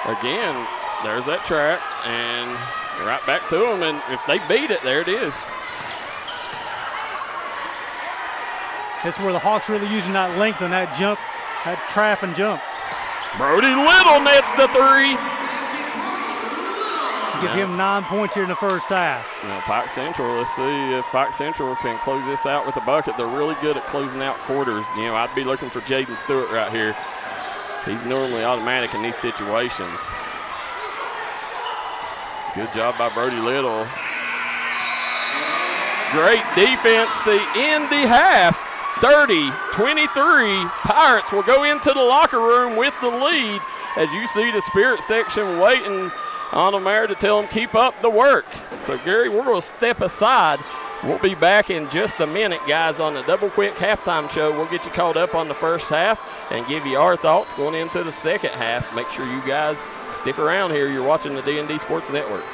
Speaker 1: Again, there's that track, and right back to them. And if they beat it, there it is.
Speaker 2: This is where the Hawks really using that length and that jump, that trap and jump.
Speaker 1: Brody Little nets the three.
Speaker 2: Give him 9 points here in the first half.
Speaker 1: Now Pike Central, let's see if Pike Central can close this out with a bucket. They're really good at closing out quarters. I'd be looking for Jaden Stewart right here. He's normally automatic in these situations. Good job by Brody Little. Great defense to end the half. 30-23, Pirates will go into the locker room with the lead as you see the Spirit section waiting on them there to tell them keep up the work. So, Gary, we're going to step aside. We'll be back in just a minute, guys, on the Double Quick Halftime Show. We'll get you caught up on the first half and give you our thoughts going into the second half. Make sure you guys stick around here. You're watching the D&D Sports Network.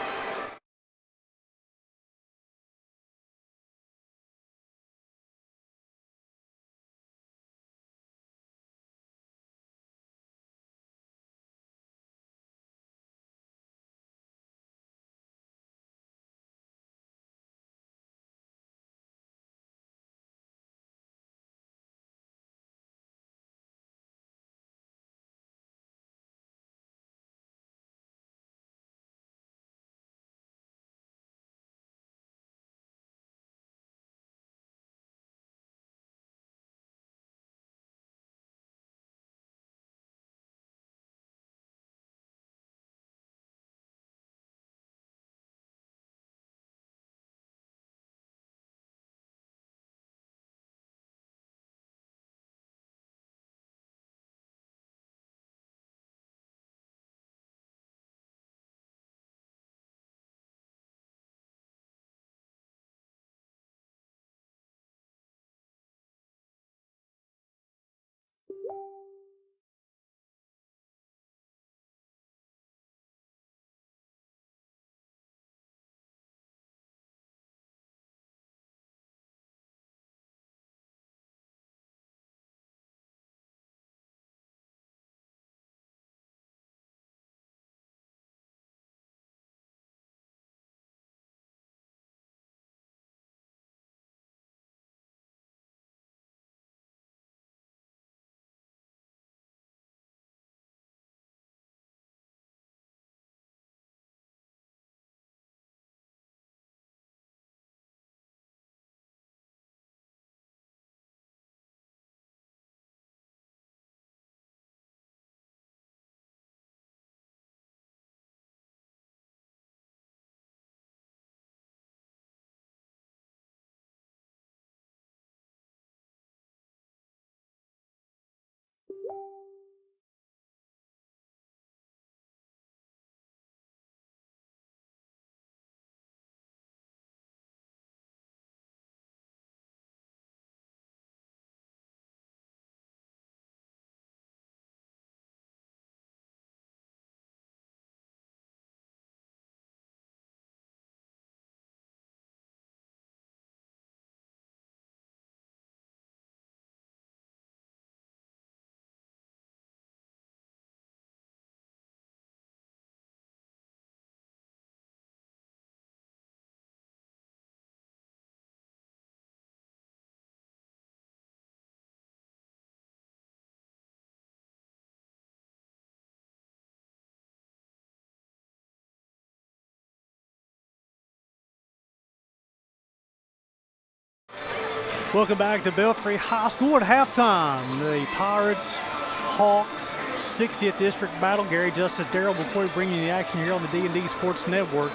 Speaker 2: Welcome back to Belfry High School at halftime. The Pirates, Hawks, 60th District battle. Gary Justice, Darryl McCoy bringing you the action here on the D&D Sports Network.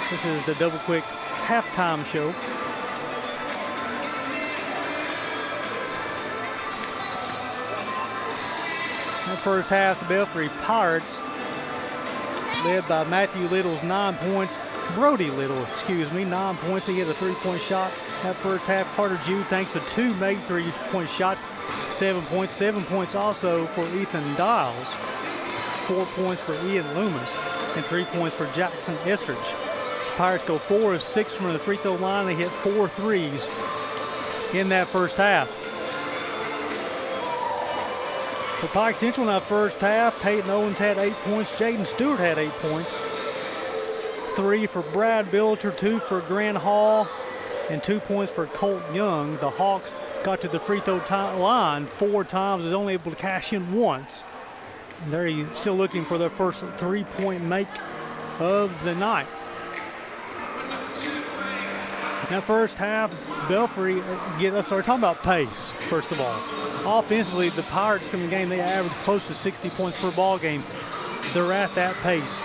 Speaker 2: This is the Double Quick halftime show. In the first half, the Belfry Pirates, led by Matthew Little's 9 points. Brody Little, 9 points. He hit a 3-point shot that first half. Carter Jude, thanks to 2 made 3-point shots, 7 points. 7 points also for Ethan Dials, 4 points for Ian Loomis, and 3 points for Jackson Estridge. Pirates go 4 of 6 from the free throw line. They hit 4 threes in that first half. For Pike Central in that first half, Peyton Owens had 8 points. Jaden Stewart had 8 points. 3 for Brad Billiter, 2 for Grant Hall, and 2 points for Colt Young. The Hawks got to the free throw line 4 times, was only able to cash in once. They're still looking for their first 3-point make of the night. Now, first half, Belfry, let's start talking about pace, first of all. Offensively, the Pirates come in the game, they average close to 60 points per ball game. They're at that pace.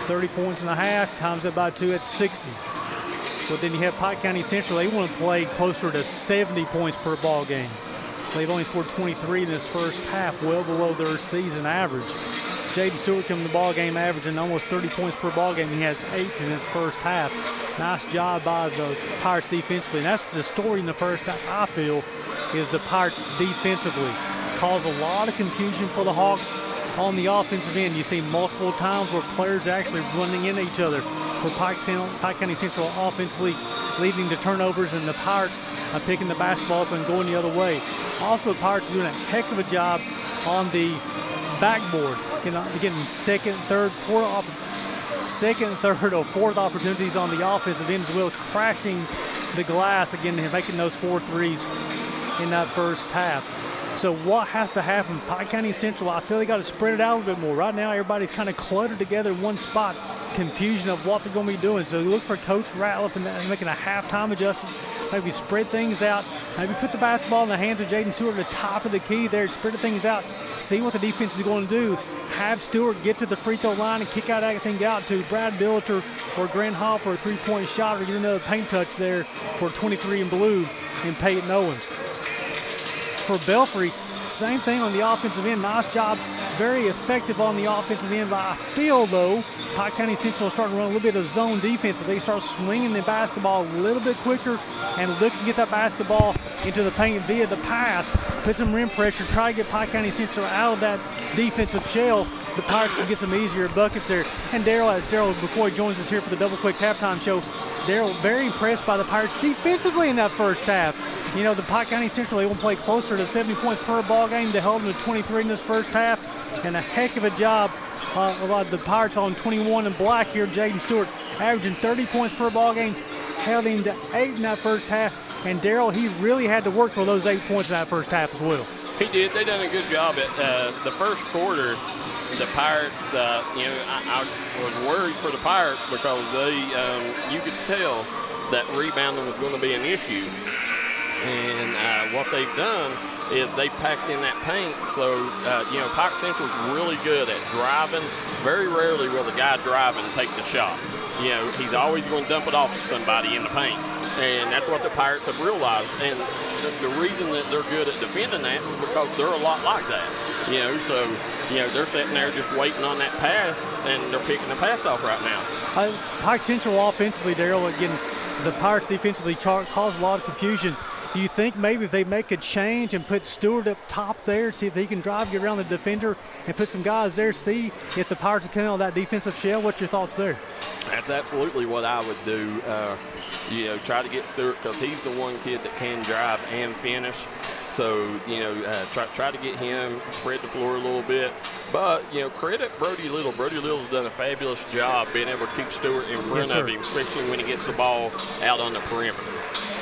Speaker 2: 30 points and a half, times that by 2 at 60. But then you have Pike County Central, they want to play closer to 70 points per ball game. They've only scored 23 in this first half, well below their season average. Jaden Stewart coming to the ball game averaging almost 30 points per ball game. He has 8 in his first half. Nice job by the Pirates defensively. And that's the story in the first half, I feel, is the Pirates defensively. Caused a lot of confusion for the Hawks on the offensive end. You see multiple times where players are actually running into each other. For Pike County Central offensively, leading to turnovers, and the Pirates are picking the basketball up and going the other way. Also, the Pirates are doing a heck of a job on the backboard, getting second, third, or fourth opportunities on the offensive end as well, crashing the glass again and making those 4 threes in that first half. So what has to happen? Pike County Central, I feel they got to spread it out a little bit more. Right now, everybody's kind of cluttered together in one spot, confusion of what they're going to be doing. So you look for Coach Ratliff and making a halftime adjustment, maybe spread things out, maybe put the basketball in the hands of Jaden Stewart at the top of the key there, spread things out, see what the defense is going to do. Have Stewart get to the free throw line and kick out everything out to Brad Billiter or Grant Hall for a 3-point shot, or get another paint touch there for 23 in blue and Peyton Owens. For Belfry, same thing on the offensive end. Nice job, very effective on the offensive end. But I feel, though, Pike County Central is starting to run a little bit of zone defense. If they start swinging the basketball a little bit quicker and look to get that basketball into the paint via the pass, put some rim pressure, try to get Pike County Central out of that defensive shell, the Pirates can get some easier buckets there. And Darryl McCoy joins us here for the Double Quick halftime show. Darryl, very impressed by the Pirates defensively in that first half. You know, the Pike County Central, they will play closer to 70 points per ball game. They held them to 23 in this first half. And a heck of a job of the Pirates on 21 in black here. Jaden Stewart averaging 30 points per ball game. Held him to 8 in that first half. And Darryl, he really had to work for those 8 points in that first half as well.
Speaker 1: He did. They done a good job at the first quarter. The Pirates, I was worried for the Pirates because they, you could tell that rebounding was going to be an issue. And what they've done is they packed in that paint. So, Pike Central's really good at driving. Very rarely will the guy driving take the shot. He's always going to dump it off to somebody in the paint. And that's what the Pirates have realized. And the reason that they're good at defending that is because they're a lot like that. They're sitting there just waiting on that pass, and they're picking the pass off right now.
Speaker 2: Pike Central offensively, Darryl, again, the Pirates defensively caused a lot of confusion. Do you think maybe if they make a change and put Stewart up top there, see if he can get around the defender and put some guys there, see if the Pirates can come out of that defensive shell? What's your thoughts there?
Speaker 1: That's absolutely what I would do. Try to get Stewart because he's the one kid that can drive and finish. So, try to get him, spread the floor a little bit. But, credit Brody Little. Brody Little's done a fabulous job being able to keep Stewart in front of him, especially when he gets the ball out on the perimeter.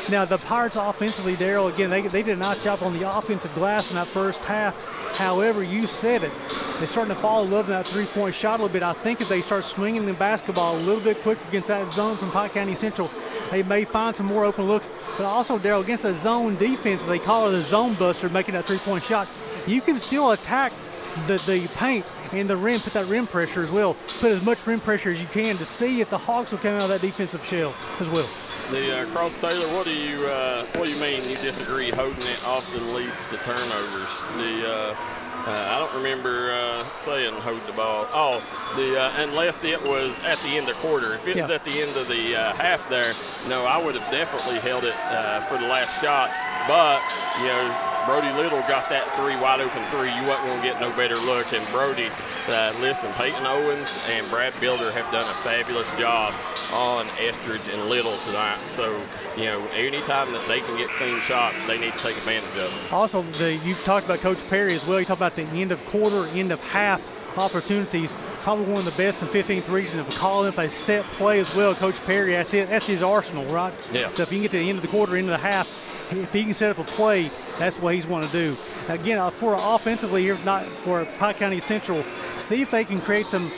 Speaker 2: Now, the Pirates offensively, Darryl, again, they did a nice job on the offensive glass in that first half. However, you said it, they're starting to fall in love with that three-point shot a little bit. I think if they start swinging the basketball a little bit quicker against that zone from Pike County Central, they may find some more open looks. But also, Darryl, against a zone defense, they call it a zone buster, making that three-point shot. You can still attack the paint and the rim, put that rim pressure as well. Put as much rim pressure as you can to see if the Hawks will come out of that defensive shell as well.
Speaker 1: The Cross Taylor, what do you mean you disagree holding it often leads to turnovers? I don't remember saying hold the ball. Unless it was at the end of the quarter. If it was at the end of the half there, no, I would have definitely held it for the last shot. But, Brody Little got that wide open three. You wasn't going to get no better look. And Brody, listen, Peyton Owens and Brad Builder have done a fabulous job on Estridge and Little tonight. So, anytime that they can get clean shots, they need to take advantage of them.
Speaker 2: Also, you've talked about Coach Perry as well. You talked about the end of quarter, end of half opportunities. Probably one of the best in 15th region of calling up a set play as well. Coach Perry, that's his arsenal, right?
Speaker 1: Yeah.
Speaker 2: So if you can get to the end of the quarter, end of the half, if he can set up a play, that's what he's want to do. Again, for offensively here, not for Pike County Central, see if they can create some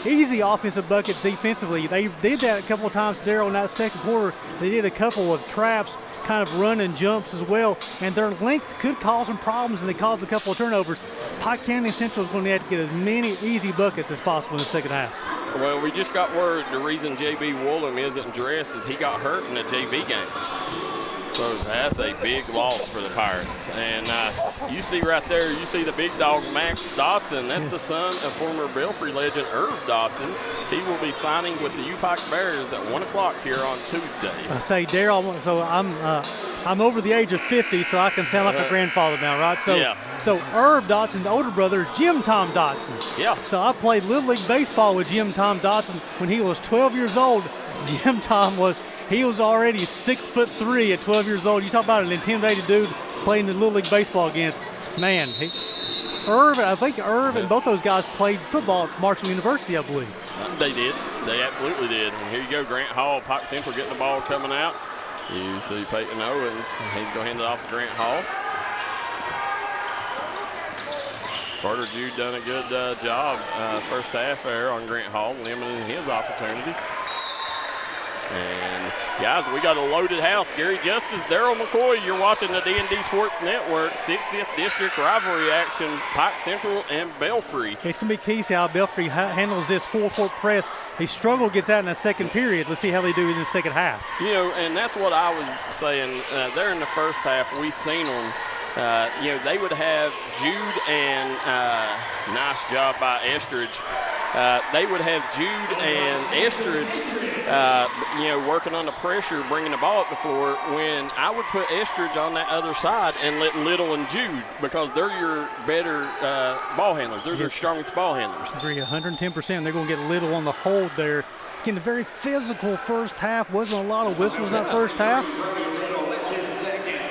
Speaker 2: easy offensive buckets defensively. They did that a couple of times, Darryl, in that second quarter. They did a couple of traps, kind of run and jumps as well, and their length could cause some problems, and they caused a couple of turnovers. Pike County Central is going to have to get as many easy buckets as possible in the second half.
Speaker 1: Well, we just got word the reason J.B. Woolham isn't dressed is he got hurt in the JV game. So that's a big loss for the Pirates. And you see right there, you see the big dog, Max Dotson. That's the son of former Belfry legend Irv Dotson. He will be signing with the U-Pike Bears at 1 o'clock here on Tuesday.
Speaker 2: I say, Darryl, so I'm over the age of 50, so I can sound like a grandfather now, right? So Irv Dotson's older brother is Jim Tom Dotson.
Speaker 1: Yeah.
Speaker 2: So I played Little League Baseball with Jim Tom Dotson when he was 12 years old. Jim Tom was already 6'3" at 12 years old. You talk about an intimidated dude playing the Little League Baseball against. Man, I think Irv and both those guys played football at Marshall University, I believe.
Speaker 1: They did. They absolutely did. And here you go, Grant Hall, Pike Central getting the ball coming out. You see Peyton Owens. He's going to hand it off to Grant Hall. Carter Jude done a good job first half there on Grant Hall, limiting his opportunity. And, guys, we got a loaded house. Gary Justice, Darryl McCoy, you're watching the D&D Sports Network, 60th District rivalry action, Pike Central and Belfry.
Speaker 2: It's going to be key to how Belfry handles this full-court press. They struggle to get that in the second period. Let's see how they do in the second half.
Speaker 1: And that's what I was saying. There in the first half, we seen them. They would have Jude and nice job by Estridge. They would have Jude and Estridge, working on the pressure, bringing the ball up the floor, when I would put Estridge on that other side and let Little and Jude, because they're your better ball handlers. They're your strongest ball handlers.
Speaker 2: I agree 110%. They're going to get Little on the hold there. Again, a very physical first half. Wasn't a lot of whistles in that first half.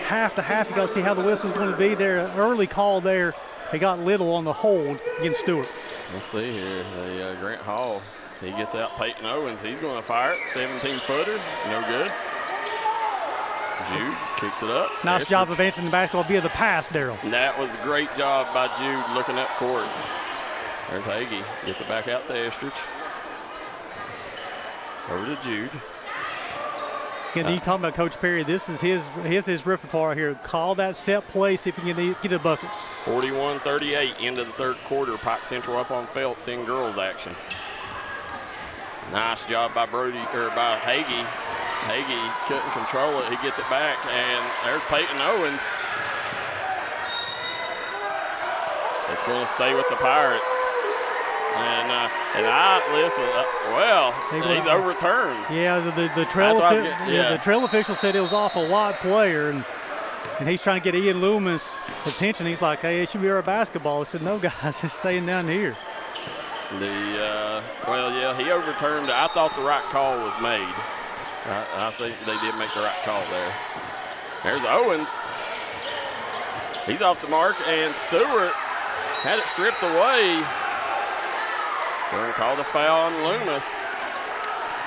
Speaker 2: Half to half, you got to see how the whistle's going to be there. Early call there. They got Little on the hold against Stewart.
Speaker 1: Let's see here. Grant Hall, he gets out Peyton Owens. He's going to fire it. 17-footer, no good. Jude kicks it up.
Speaker 2: Nice job of answering the basketball via the pass, Darryl.
Speaker 1: That was a great job by Jude looking up court. There's Hagee. Gets it back out to Estridge. Over to Jude.
Speaker 2: Again, you talking about Coach Perry. This is his repertoire here. Call that set play, see if he can get a bucket.
Speaker 1: 41-38, end of the third quarter. Pike Central up on Phelps in girls action. Nice job by by Hagee. Hagee couldn't control it. He gets it back, and there's Peyton Owens. It's going to stay with the Pirates. He's overturned.
Speaker 2: Yeah, the trail official said it was off a wide player, and he's trying to get Ian Loomis' attention. He's like, hey, it should be our basketball. I said, no, guys, it's staying down here.
Speaker 1: He overturned it. I thought the right call was made. I think they did make the right call there. There's Owens. He's off the mark, and Stewart had it stripped away. We're going to call the foul on Loomis.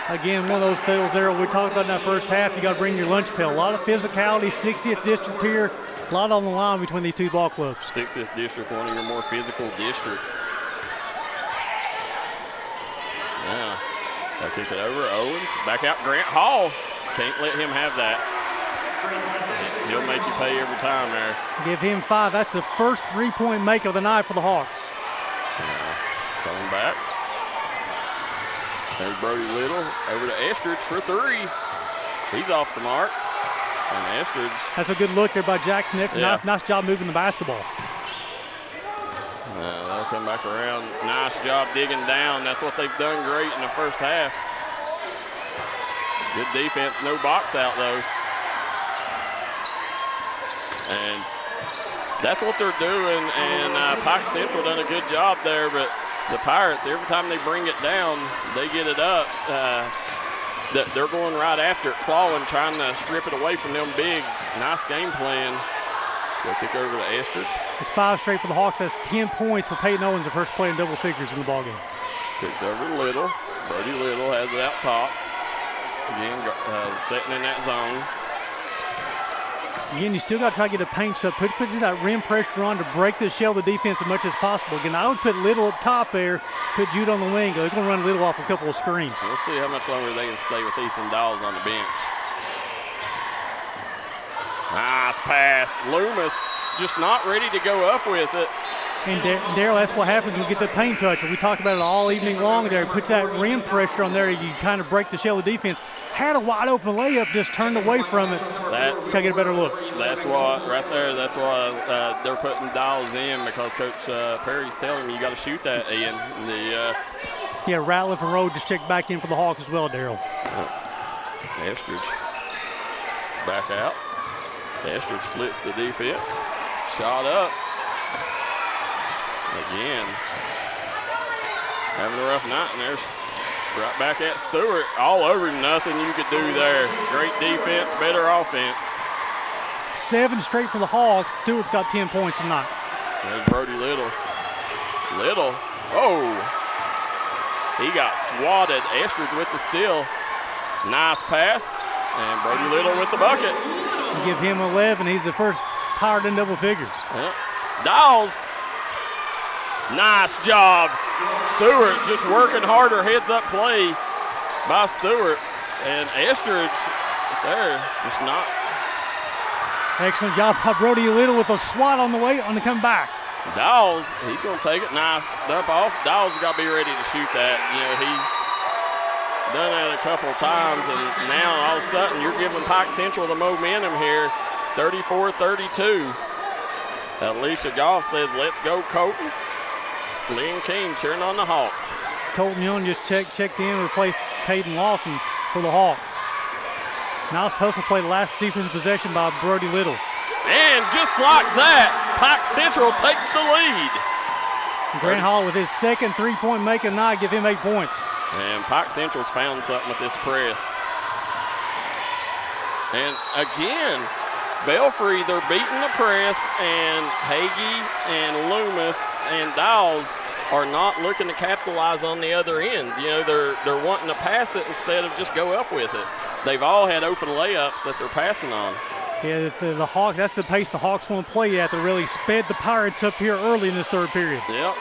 Speaker 2: Again, one of those fields there we talked about in that first half. You got to bring your lunch pail. A lot of physicality, 60th District here. A lot on the line between these two ball clubs.
Speaker 1: 60th District, one of your more physical districts. Now, they'll kick it over. Owens, back out. Grant Hall can't let him have that. He'll make you pay every time there.
Speaker 2: Give him 5. That's the first 3-point make of the night for the Hawks.
Speaker 1: Coming back. There's Brody Little over to Estridge for 3. He's off the mark. And Estridge.
Speaker 2: That's a good look there by Jackson.
Speaker 1: Yeah.
Speaker 2: Nice job moving the basketball.
Speaker 1: They'll come back around. Nice job digging down. That's what they've done great in the first half. Good defense. No box out, though. And that's what they're doing. And Pike Central done a good job there. But the Pirates, every time they bring it down, they get it up. They're going right after it, clawing, trying to strip it away from them big. Nice game plan. They'll kick over to Estridge.
Speaker 2: It's 5 straight for the Hawks. That's 10 points for Peyton Owens, the first play in double figures in the ballgame.
Speaker 1: Kicks over to Little. Brody Little has it out top. Again, setting in that zone.
Speaker 2: Again, you still got to try to get a paint up. Put that rim pressure on to break the shell of the defense as much as possible. Again, I would put Little up top there, put Jude on the wing. They're going to run Little off a couple of screens.
Speaker 1: We'll see how much longer they can stay with Ethan Dawes on the bench. Nice pass. Loomis just not ready to go up with it.
Speaker 2: And Darryl, that's what happens when you get the paint touch. We talked about it all evening long there. He puts that rim pressure on there. You kind of break the shell of the defense. Had a wide open layup, just turned away from it.
Speaker 1: That's
Speaker 2: to get a better look.
Speaker 1: That's why, right there, that's why they're putting Dawes in, because Coach Perry's telling them you got to shoot that in.
Speaker 2: Yeah, Ratliff and Rowe just checked back in for the Hawks as well, Darryl.
Speaker 1: Estridge back out. Estridge splits the defense. Shot up. Again. Having a rough night, and there's right back at Stewart. All over him, nothing you could do there. Great defense, better offense.
Speaker 2: 7 straight for the Hawks. Stewart's got 10 points tonight.
Speaker 1: There's Brody Little. Little. Oh. He got swatted. Estridge with the steal. Nice pass. And Brody Little with the bucket.
Speaker 2: Give him 11. He's the first Pirate in double figures.
Speaker 1: Yep. Dawes. Nice job. Stewart just working harder. Heads up play by Stewart. And Estridge there just not.
Speaker 2: Excellent job by Brody Little with a swat on the way on the comeback.
Speaker 1: Dawes, he's going to take it. Nice dump off. Dawes got to be ready to shoot that. You know, he done that a couple times, and now all of a sudden you're giving Pike Central the momentum here. 34-32. Alicia Goff says, let's go, Colton. Lynn King cheering on the Hawks.
Speaker 2: Colton Young just checked in, replaced Caden Lawson for the Hawks. Nice hustle play, the last defensive possession by Brody Little.
Speaker 1: And just like that, Pike Central takes the lead.
Speaker 2: Grant Hall with his second 3-point make of the night, give him 8 points.
Speaker 1: And Pike Central's found something with this press. And again, Belfry, they're beating the press, and Hagee and Loomis and Dawes are not looking to capitalize on the other end. You know, they're wanting to pass it instead of just go up with it. They've all had open layups that they're passing on.
Speaker 2: Yeah, the Hawks, that's the pace the Hawks want to play at. They really sped the Pirates up here early in this third period.
Speaker 1: Yep.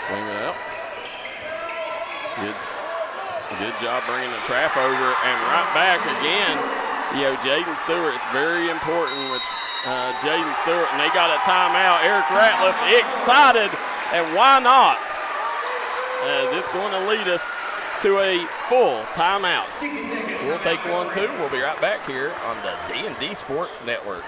Speaker 1: Swing it up. Good job bringing the trap over, and right back again. You know, Jaden Stewart, it's very important with Jaden Stewart, and they got a timeout. Eric Ratliff excited, and why not? As it's going to lead us to a full timeout. We'll take one, too. We'll be right back here on the D&D Sports Network.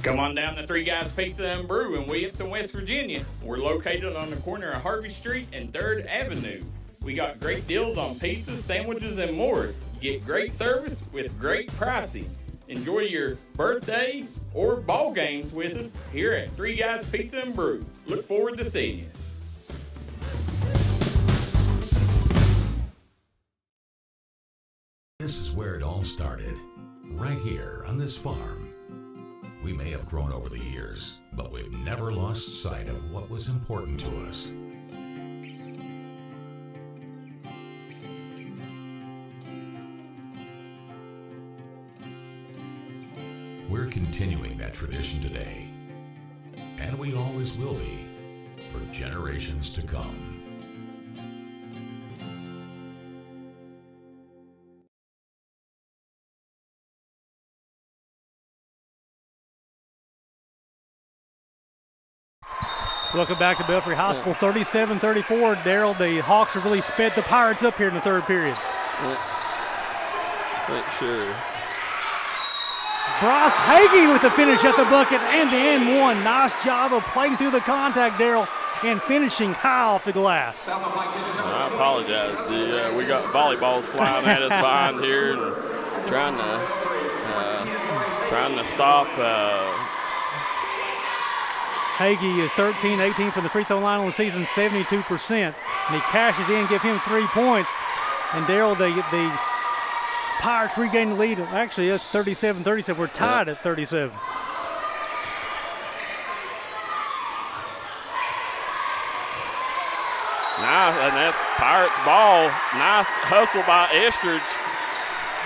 Speaker 6: Come on down to Three Guys Pizza and Brew in Williamson, West Virginia. We're located on the corner of Harvey Street and 3rd Avenue. We got great deals on pizzas, sandwiches, and more. Get great service with great pricing. Enjoy your birthday or ball games with us here at Three Guys Pizza and Brew. Look forward to seeing you.
Speaker 7: This is where it all started, right here on this farm. We may have grown over the years, but we've never lost sight of what was important to us. We're continuing that tradition today. and we always will be for generations to come.
Speaker 2: Welcome back to Belfry High School, 37-34. Darryl, the Hawks have really sped the Pirates up here in the third period.
Speaker 1: Make sure.
Speaker 2: Bryce Hagee with the finish at the bucket and the end one. Nice job of playing through the contact, Darryl, and finishing high off the glass.
Speaker 1: I apologize. We got volleyballs flying at us behind here and trying to stop.
Speaker 2: Hagee is 13-18 from the free throw line on the season, 72%. And he cashes in, give him 3 points. And Darryl, the Pirates regain the lead. Actually, it's 37-37. We're tied at 37.
Speaker 1: Nice, and that's Pirates ball. Nice hustle by Estridge.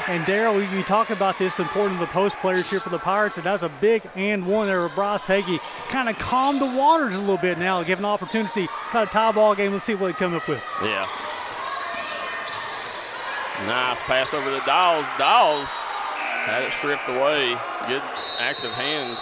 Speaker 2: And Darryl, you talk about this importance of the post players here for the Pirates, and that's a big and one there with Bryce Hagee. Kind of calmed the waters a little bit now, give an opportunity, kind of tie ball game. Let's see what they come up with.
Speaker 1: Yeah. Nice pass over to Dawes. Dawes had it stripped away. Good active hands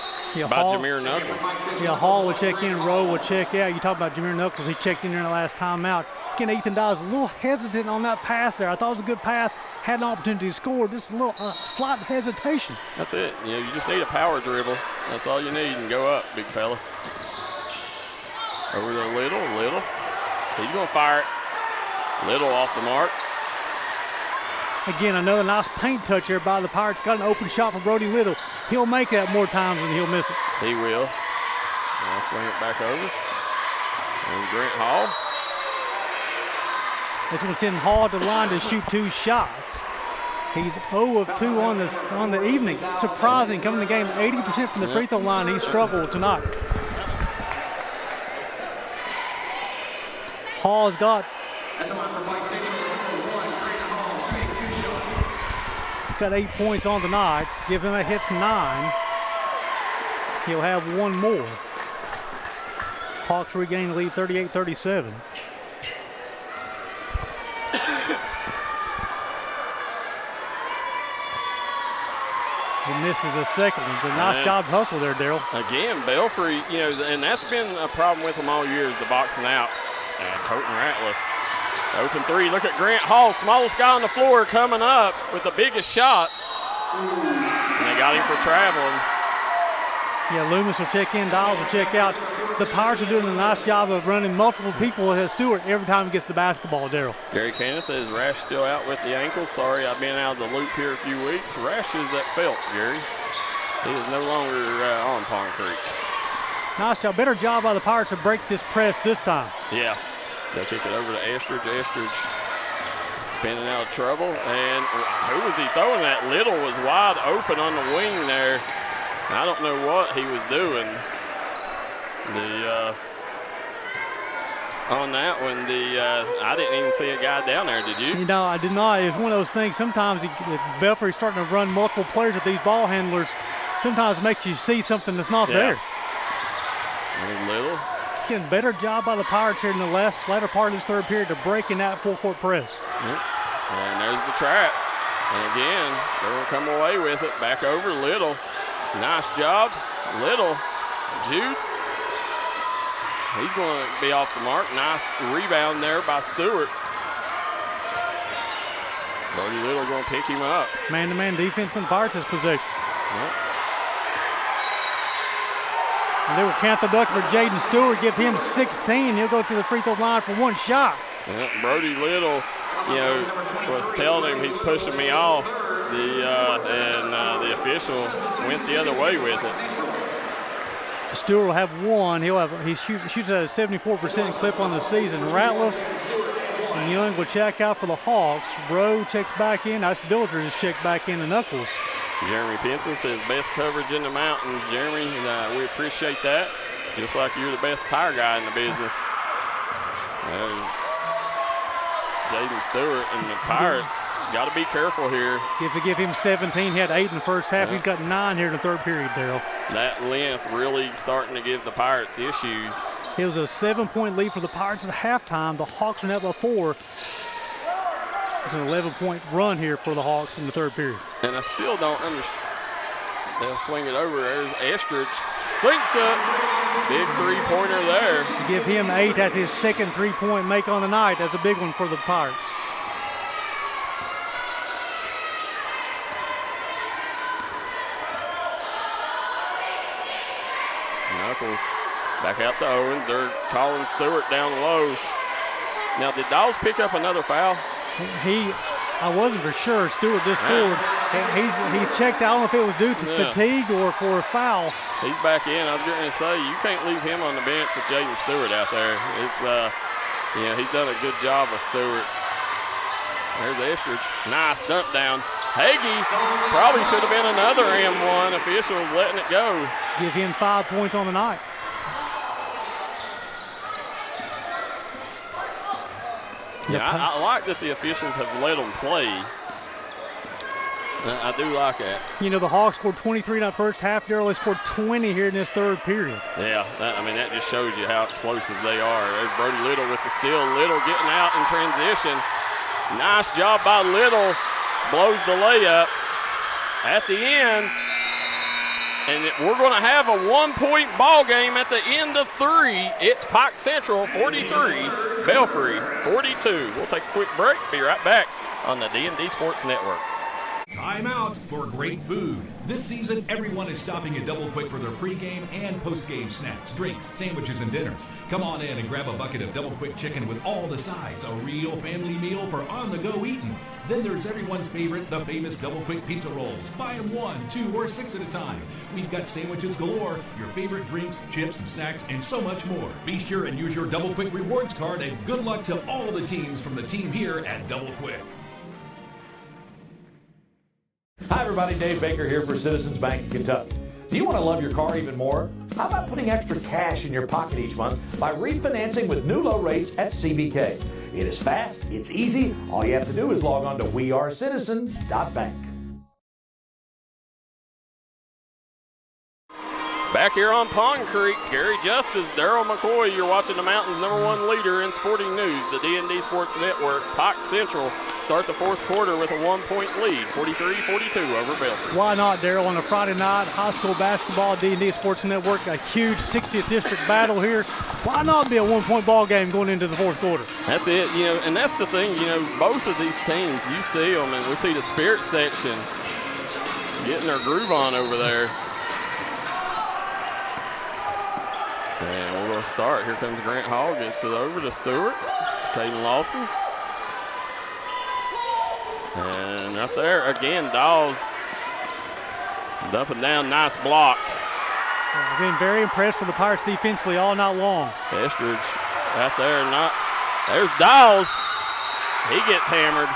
Speaker 1: by Jameer Knuckles.
Speaker 2: Yeah, Hall will check in, Rowe will check out. You talk about Jameer Knuckles, he checked in there in the last timeout. Again, Ethan Dawes a little hesitant on that pass there. I thought it was a good pass, had an opportunity to score, just a little slight hesitation.
Speaker 1: That's it. You just need a power dribble. That's all you need, and go up, big fella. Over to Little. He's going to fire it. Little off the mark.
Speaker 2: Again, another nice paint touch here by the Pirates. Got an open shot from Brody Little. He'll make that more times than he'll miss it.
Speaker 1: He will. I'll swing it back over. And Grant Hall.
Speaker 2: This one's sending Hall to the line to shoot 2 shots. He's 0 of 2 on the evening. Surprising, coming to the game 80% from the free throw line. He struggled tonight. Hall's got got 8 points on the night. Give him a hits 9. He'll have 1 more. Hawks regain the lead 38-37. He misses the second one. But nice job hustle there, Darryl.
Speaker 1: Again, Belfry, and that's been a problem with them all year is the boxing out. And Colton Ratliff. Open 3. Look at Grant Hall, smallest guy on the floor, coming up with the biggest shots. And they got him for traveling.
Speaker 2: Yeah, Loomis will check in, Dials will check out. The Pirates are doing a nice job of running multiple people at Stewart every time he gets the basketball, Darryl.
Speaker 1: Gary Cannon says Rash still out with the ankle. Sorry, I've been out of the loop here a few weeks. Rash is at Phelps, Gary. He is no longer on Pond Creek.
Speaker 2: Nice job. Better job by the Pirates to break this press this time.
Speaker 1: Yeah. They'll kick it over to Estridge. Estridge spinning out of trouble. And who was he throwing that? Little was wide open on the wing there. I don't know what he was doing. On that one, I didn't even see a guy down there, did you?
Speaker 2: I did not. It's one of those things. Sometimes Belfry's starting to run multiple players at these ball handlers. Sometimes it makes you see something that's not there.
Speaker 1: And Little.
Speaker 2: Again, better job by the Pirates here in the latter part of this third period to break in that full-court press.
Speaker 1: Yep. And there's the trap. And again, they're going to come away with it. Back over Little. Nice job. Little. Jude. He's going to be off the mark. Nice rebound there by Stewart. Brody Little going to pick him up.
Speaker 2: Man-to-man defense from Pirates' possession.
Speaker 1: Yep.
Speaker 2: And they will count the bucket for Jaden Stewart, give him 16. He'll go to the free throw line for 1 shot.
Speaker 1: Yep. Brody Little, was telling him he's pushing me off. The official went the other way with it.
Speaker 2: Stewart will have 1. He shoots at a 74% clip on the season. Ratliff and Young will check out for the Hawks. Rowe checks back in. That's Bilger just checked back in to Knuckles.
Speaker 1: Jeremy Pinson says best coverage in the mountains. Jeremy, we appreciate that. Just like you're the best tire guy in the business. Jaden Stewart and the Pirates got to be careful here.
Speaker 2: If we give him 17, he had 8 in the first half. He's got 9 here in the third period, Darryl.
Speaker 1: That length really starting to give the Pirates issues.
Speaker 2: It was a 7-point lead for the Pirates at halftime. The Hawks are now by 4. It's an 11-point run here for the Hawks in the third period.
Speaker 1: And I still don't understand. They'll swing it over. There's Estridge. Sinks it. Big three-pointer there.
Speaker 2: Give him 8. That's his second three-point make on the night. That's a big one for the Pirates.
Speaker 1: Knuckles back out to Owens. They're calling Stewart down low. Now, did Dawes pick up another foul?
Speaker 2: I wasn't for sure. Stewart just scored. He checked. I don't know if it was due to fatigue or for a foul.
Speaker 1: He's back in. I was going to say, you can't leave him on the bench with Jaden Stewart out there. It's, he's done a good job with Stewart. There's Estridge. Nice dump down. Hagee probably should have been another M1. Officials letting it go.
Speaker 2: Give him 5 points on the night.
Speaker 1: Yeah, I like that the officials have let them play. I do like that.
Speaker 2: You know, the Hawks scored 23 in that first half. Darryl, they scored 20 here in this third period.
Speaker 1: Yeah, that just shows you how explosive they are. There's Brody Little with the steal. Little getting out in transition. Nice job by Little. Blows the layup at the end. And we're going to have a 1-point ball game at the end of 3. It's Pike Central 43, Belfry 42. We'll take a quick break. Be right back on the D&D Sports Network.
Speaker 8: Time out for great food. This season, everyone is stopping at Double Quick for their pregame and postgame snacks, drinks, sandwiches, and dinners. Come on in and grab a bucket of Double Quick chicken with all the sides, a real family meal for on-the-go eating. Then there's everyone's favorite, the famous Double Quick pizza rolls. Buy them 1, 2, or 6 at a time. We've got sandwiches galore, your favorite drinks, chips, and snacks, and so much more. Be sure and use your Double Quick rewards card, and good luck to all the teams from the team here at Double Quick.
Speaker 9: Hi everybody, Dave Baker here for Citizens Bank of Kentucky. Do you want to love your car even more? How about putting extra cash in your pocket each month by refinancing with new low rates at CBK? It is fast, it's easy, all you have to do is log on to wearecitizens.bank.
Speaker 1: Back here on Pond Creek, Gary Justice, Darryl McCoy, you're watching the Mountains' #1 leader in sporting news, the D&D Sports Network. Pike Central start the fourth quarter with a 1-point lead, 43-42 over Belfry.
Speaker 2: Why not, Darryl, on a Friday night, high school basketball, D&D Sports Network, a huge 60th district battle here. Why not be a 1-point ball game going into the fourth quarter?
Speaker 1: That's it, and that's the thing, both of these teams, you see them, and we see the Spirit section getting their groove on over there. And we're going to start. Here comes Grant Hall. Gets it over to Stewart. Caden Lawson. And right there, again, Dawes dumping down. Nice block.
Speaker 2: I've been very impressed with the Pirates defensively all night long.
Speaker 1: Estridge right there. There's Dawes. He gets hammered.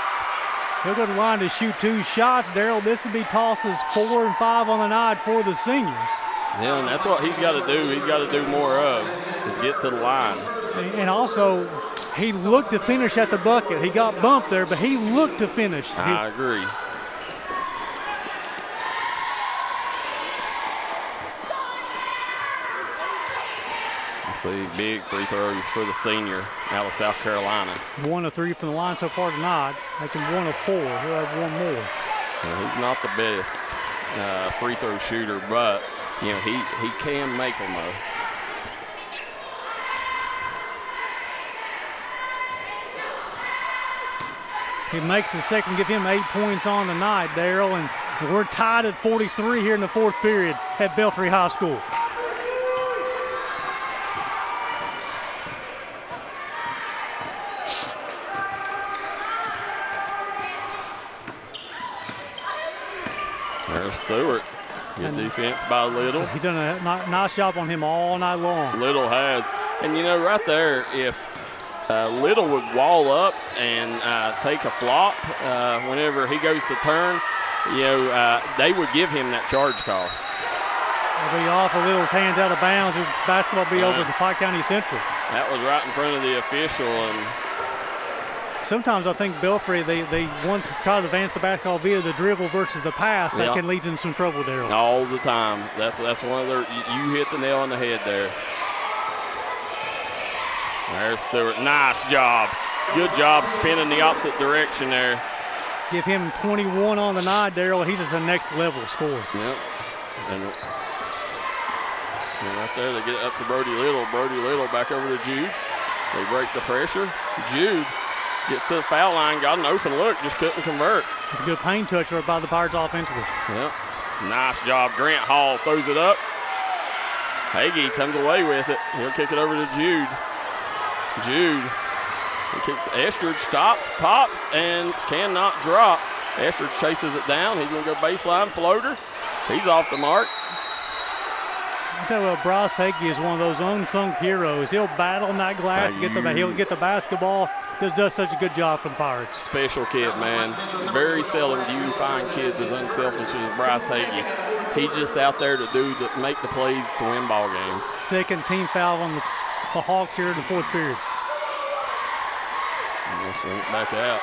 Speaker 2: He'll go to the line to shoot 2 shots. Darryl, this would be tosses 4 and 5 on the night for the senior.
Speaker 1: Yeah, and that's what he's got to do. He's got to do more of, is get to the line.
Speaker 2: And also, he looked to finish at the bucket. He got bumped there, but he looked to finish.
Speaker 1: I agree. You see big free throws for the senior out of South Carolina.
Speaker 2: 1 of 3 from the line so far tonight, making 1 of 4. He'll have 1 more.
Speaker 1: Well, he's not the best free throw shooter, but he can make them though.
Speaker 2: He makes the second, give him 8 points on the night, Darryl, and we're tied at 43 here in the fourth period at Belfry High School.
Speaker 1: There's Stewart. Good defense by Little.
Speaker 2: He's done a nice job on him all night long.
Speaker 1: Little has. And, right there, if Little would wall up and take a flop whenever he goes to turn, they would give him that charge call.
Speaker 2: It'll be off of Little's hands out of bounds. Basketball will be over to Pike County Central.
Speaker 1: That was right in front of the official. And
Speaker 2: sometimes I think Belfry, they want to try to advance the basketball via the dribble versus the pass. That can lead in some trouble there.
Speaker 1: All the time. That's one of their, you hit the nail on the head there. There's Stewart. Nice job. Good job spinning the opposite direction there.
Speaker 2: Give him 21 on the night, Darryl. He's just a next level scorer.
Speaker 1: Yep. And right there, they get it up to Brody Little. Brody Little back over to Jude. They break the pressure. Jude gets to the foul line, got an open look, just couldn't convert.
Speaker 2: It's a good paint toucher by the Pirates offensively.
Speaker 1: Yep. Nice job. Grant Hall throws it up. Hagee comes away with it. He'll kick it over to Jude. Jude. He kicks Estridge, stops, pops, and cannot drop. Estridge chases it down. He's going to go baseline floater. He's off the mark.
Speaker 2: I tell you what, Bryce Hagee is one of those unsung heroes. He'll battle on that glass, he'll get the basketball. Just does such a good job for the Pirates.
Speaker 1: Special kid, man. Very seldom do you find kids as unselfish as Bryce Hagee. He's just out there to make the plays to win ball games.
Speaker 2: Second team foul on the Hawks here in the fourth period.
Speaker 1: We'll swing it back out.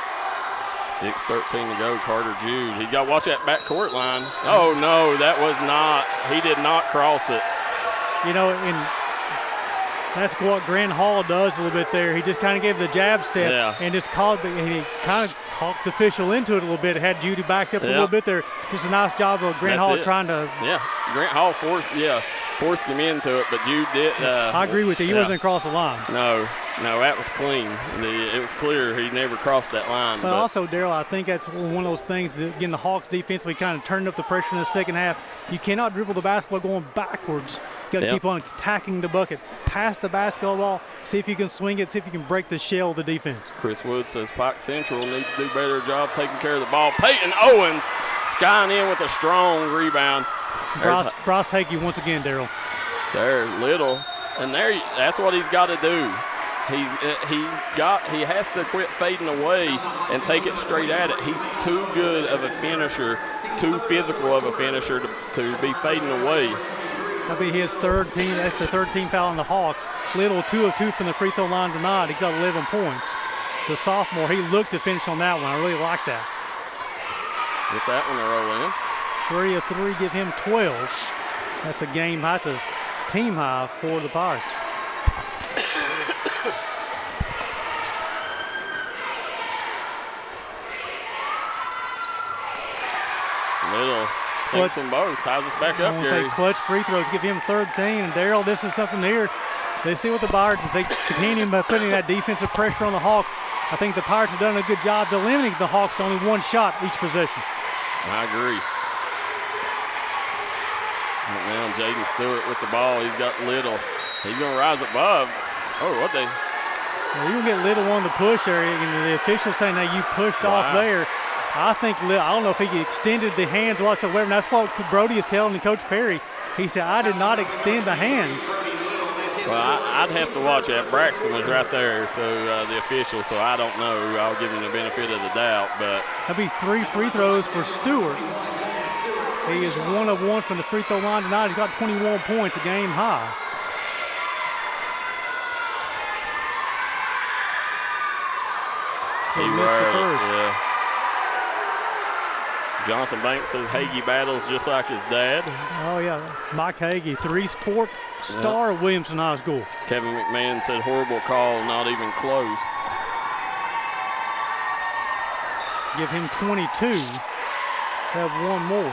Speaker 1: 6:13 to go. Carter Jude. He's got to watch that backcourt line. Oh, no, that was not. He did not cross it.
Speaker 2: You know, and that's what Grant Hall does a little bit there. He just kind of gave the jab step and just called, and he kind of talked the official into it a little bit. Had Judy backed up a little bit there. Just a nice job of Grant Hall trying to.
Speaker 1: Yeah, Grant Hall forced him into it, but Jude did.
Speaker 2: I agree with you. He wasn't across the line.
Speaker 1: No, that was clean. It was clear he never crossed that line.
Speaker 2: But also, Darryl, I think that's one of those things that, again, the Hawks defensively kind of turned up the pressure in the second half. You cannot dribble the basketball going backwards. You got to keep on attacking the bucket. Pass the basketball, see if you can swing it, see if you can break the shell of the defense.
Speaker 1: Chris Wood says Pike Central needs to do a better job taking care of the ball. Peyton Owens skying in with a strong rebound.
Speaker 2: Bryce Hagee once again, Darryl.
Speaker 1: There, Little, and that's what he's got to do. He has to quit fading away and take it straight at it. He's too good of a finisher, too physical of a finisher to be fading away.
Speaker 2: That'll be his third team. That's the third team foul on the Hawks. Little 2 of 2 from the free throw line tonight. He's got 11 points. The sophomore, he looked to finish on that one. I really like that.
Speaker 1: Get that one to roll in.
Speaker 2: 3 of 3, give him 12. That's a game high. That's a team high for the Pirates.
Speaker 1: Little sinks them both, ties us back up, Gary.
Speaker 2: Say clutch free throws, give him 13. And Darryl, this is something here. They see what the Pirates, if they continue by putting that defensive pressure on the Hawks, I think the Pirates have done a good job to limiting the Hawks to only one shot each possession.
Speaker 1: I agree. Right now, Jaden Stewart with the ball. He's got Little. He's going to rise above. Oh, what they?
Speaker 2: Well, you get Little on the push there, and the official saying that you pushed off there. I think, I don't know if he extended the hands whatsoever, and that's what Brody is telling Coach Perry. He said, I did not extend the hands.
Speaker 1: Well, I'd have to watch that. Braxton was right there, so the official, so I don't know. I'll give him the benefit of the doubt. But
Speaker 2: that'll be 3 free throws for Stewart. He is 1 of 1 from the free throw line tonight. He's got 21 points, a game high. He missed the first.
Speaker 1: Yeah. Jonathan Banks says Hagee battles just like his dad.
Speaker 2: Oh, yeah. Mike Hagee, 3-sport star of Williamson High School.
Speaker 1: Kevin McMahon said horrible call, not even close.
Speaker 2: Give him 22. Have one more.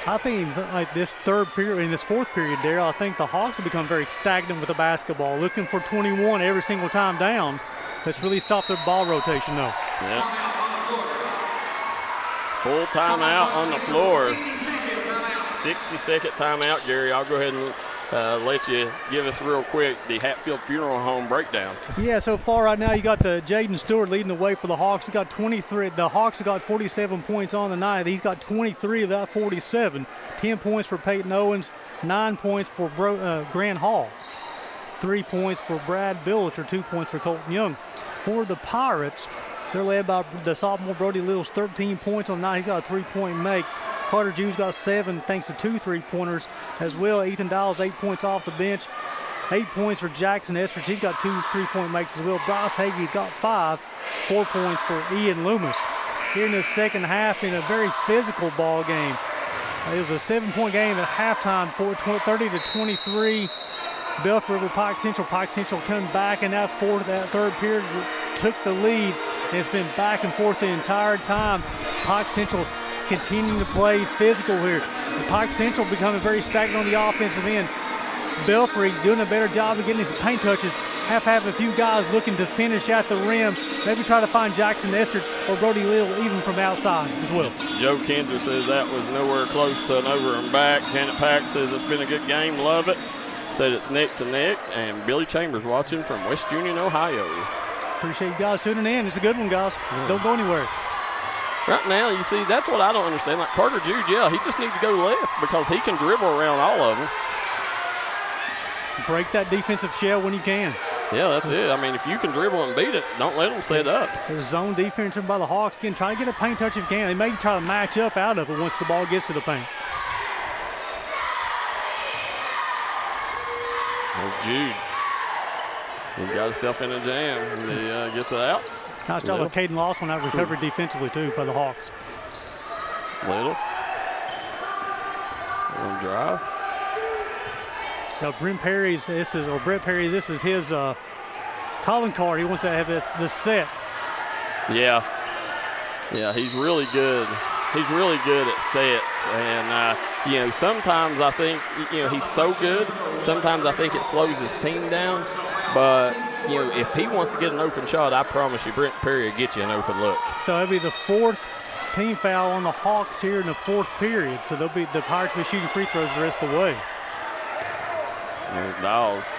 Speaker 2: I think like this third period, in this fourth period, Darryl, I think the Hawks have become very stagnant with the basketball, looking for 21 every single time down. That's really stopped their ball rotation, though.
Speaker 1: Yep. Full timeout on the floor. 60-second timeout, Gary. I'll go ahead and let you give us real quick the Hatfield Funeral Home breakdown.
Speaker 2: Yeah, so far right now you got the Jaden Stewart leading the way for the Hawks. He got 23. The Hawks have got 47 points on the night. He's got 23 of that 47. 10 points for Peyton Owens, 9 points for Grant Hall. 3 points for Brad Billiter, 2 points for Colton Young. For the Pirates, they're led by the sophomore Brody Little's 13 points on the night. He's got a 3-point make. Carter Jude's got 7 thanks to 2 3-pointers as well. Ethan Dials 8 points off the bench. 8 points for Jackson Estridge. He's got 2 3-point makes as well. Bryce Hagee's got 5. 4 points for Ian Loomis. Here in the second half, in a very physical ball game. It was a 7-point game at halftime, 30-23. Belfry over Pike Central. Pike Central come back in that third period, took the lead. And it's been back and forth the entire time. Pike Central continuing to play physical here. Pike Central becoming very stagnant on the offensive end. Belfry doing a better job of getting some paint touches. Have a few guys looking to finish at the rim. Maybe try to find Jackson Estridge or Brody Little even from outside as well.
Speaker 1: Joe Kinder says that was nowhere close to an over and back. Janet Pack says it's been a good game. Love it. Said it's neck to neck. And Billy Chambers watching from West Union, Ohio.
Speaker 2: Appreciate you guys tuning in. It's a good one, guys. Yeah. Don't go anywhere.
Speaker 1: Right now, you see, that's what I don't understand. Like Carter Jude, yeah, he just needs to go left because he can dribble around all of them.
Speaker 2: Break that defensive shell when you can.
Speaker 1: Yeah, that's it. I mean, if you can dribble and beat it, don't let them set up.
Speaker 2: There's zone defense by the Hawks. Again, try to get a paint touch if you can. They may try to match up out of it once the ball gets to the paint.
Speaker 1: There's Jude. He's got himself in a jam. And he gets it out.
Speaker 2: Nice job of Caden Loss on that recovery defensively, too, by the Hawks.
Speaker 1: Little. On drive.
Speaker 2: Now, Brent Perry's, this is his calling card. He wants to have this set.
Speaker 1: Yeah. Yeah, he's really good. He's really good at sets. And, sometimes I think, he's so good. Sometimes I think it slows his team down. But, if he wants to get an open shot, I promise you, Brent Perry will get you an open look.
Speaker 2: So it'll be the 4th team foul on the Hawks here in the 4th period. So the Pirates will be shooting free throws the rest of the way.
Speaker 1: There's Dawes.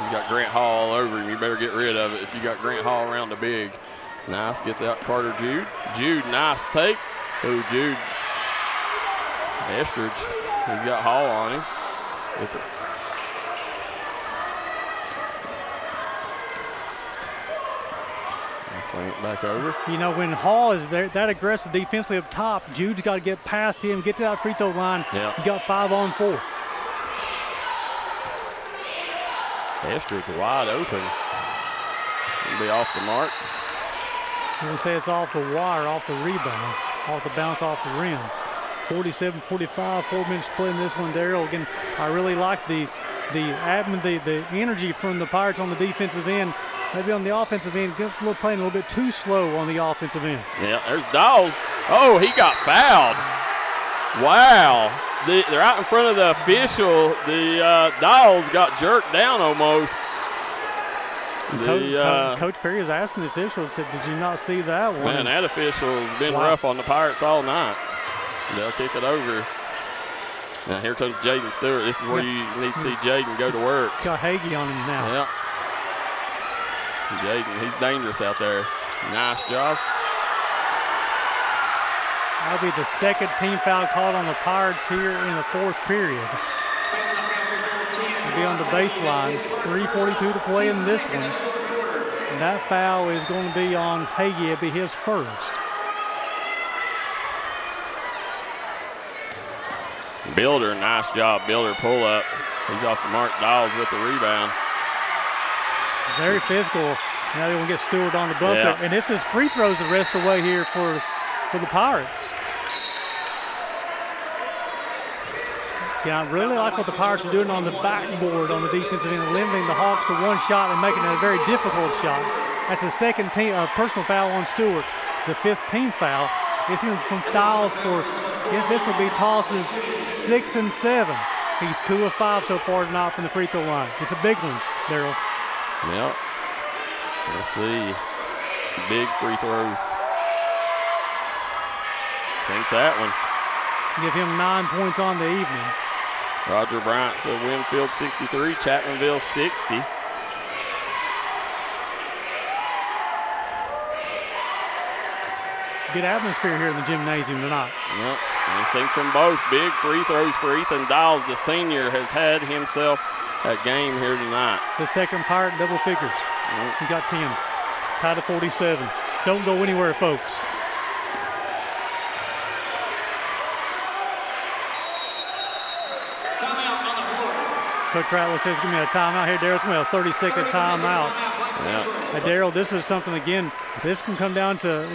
Speaker 1: He's got Grant Hall all over him. You better get rid of it if you got Grant Hall around the big. Nice. Gets out Carter Jude. Jude, nice take. Oh, Jude. Estridge. He's got Hall on him. It's a swing it back over.
Speaker 2: When Hall is there, that aggressive defensively up top, Jude's got to get past him, get to that free throw line.
Speaker 1: Yeah.
Speaker 2: He got 5 on 4.
Speaker 1: Estridge wide open. It'll be off the mark.
Speaker 2: I'm going to say it's off the wire, off the rebound, off the bounce off the rim. 47-45, 4 minutes to play in this one, Darryl. Again, I really like the energy from the Pirates on the defensive end. Maybe on the offensive end, playing a little bit too slow on the offensive end.
Speaker 1: Yeah, there's Dawes. Oh, he got fouled. Wow. They're out in front of the official. The Dawes got jerked down almost.
Speaker 2: Coach Perry was asking the official, said, did you not see that one?
Speaker 1: Man, that official has been rough on the Pirates all night. They'll kick it over. Now here comes Jaden Stewart. This is where you need to see Jaden go to work.
Speaker 2: Got Hagee on him now.
Speaker 1: Yeah. Jaden, he's dangerous out there. Nice job.
Speaker 2: That'll be the 2nd team foul called on the Pirates here in the 4th period. It'll be on the baseline. 3:42 to play in this one. And that foul is going to be on Hagee. It'll be his first.
Speaker 1: Builder, nice job. Builder pull up. He's off the mark. Dawes with the rebound.
Speaker 2: Very physical. Now they want to get Stewart on the bumper.
Speaker 1: Yeah.
Speaker 2: And this is free throws the rest of the way here for the Pirates. Yeah, I really like what the Pirates are doing on the backboard on the defensive end, limiting the Hawks to one shot and making it a very difficult shot. That's a second team personal foul on Stewart, the 5th team foul. This is from Styles for, this will be tosses 6 and 7. He's 2 of 5 so far tonight from the free throw line. It's a big one, Darryl.
Speaker 1: Yep. Let's see. Big free throws. Sinks that one.
Speaker 2: Give him 9 points on the evening.
Speaker 1: Roger Bryant said Winfield 63, Chapmanville 60.
Speaker 2: Good atmosphere here in the gymnasium tonight.
Speaker 1: Yep. And he sinks them both. Big free throws for Ethan Dawes. The senior has had himself a game here tonight.
Speaker 2: The second Pirate double figures. He got 10. Tied to 47. Don't go anywhere, folks.
Speaker 3: Timeout on the floor.
Speaker 2: Coach Ratliff says, give me a timeout here. Darryl's going to have a 30-second timeout.
Speaker 1: Yeah.
Speaker 2: Darryl, this is something, again, this can come down to,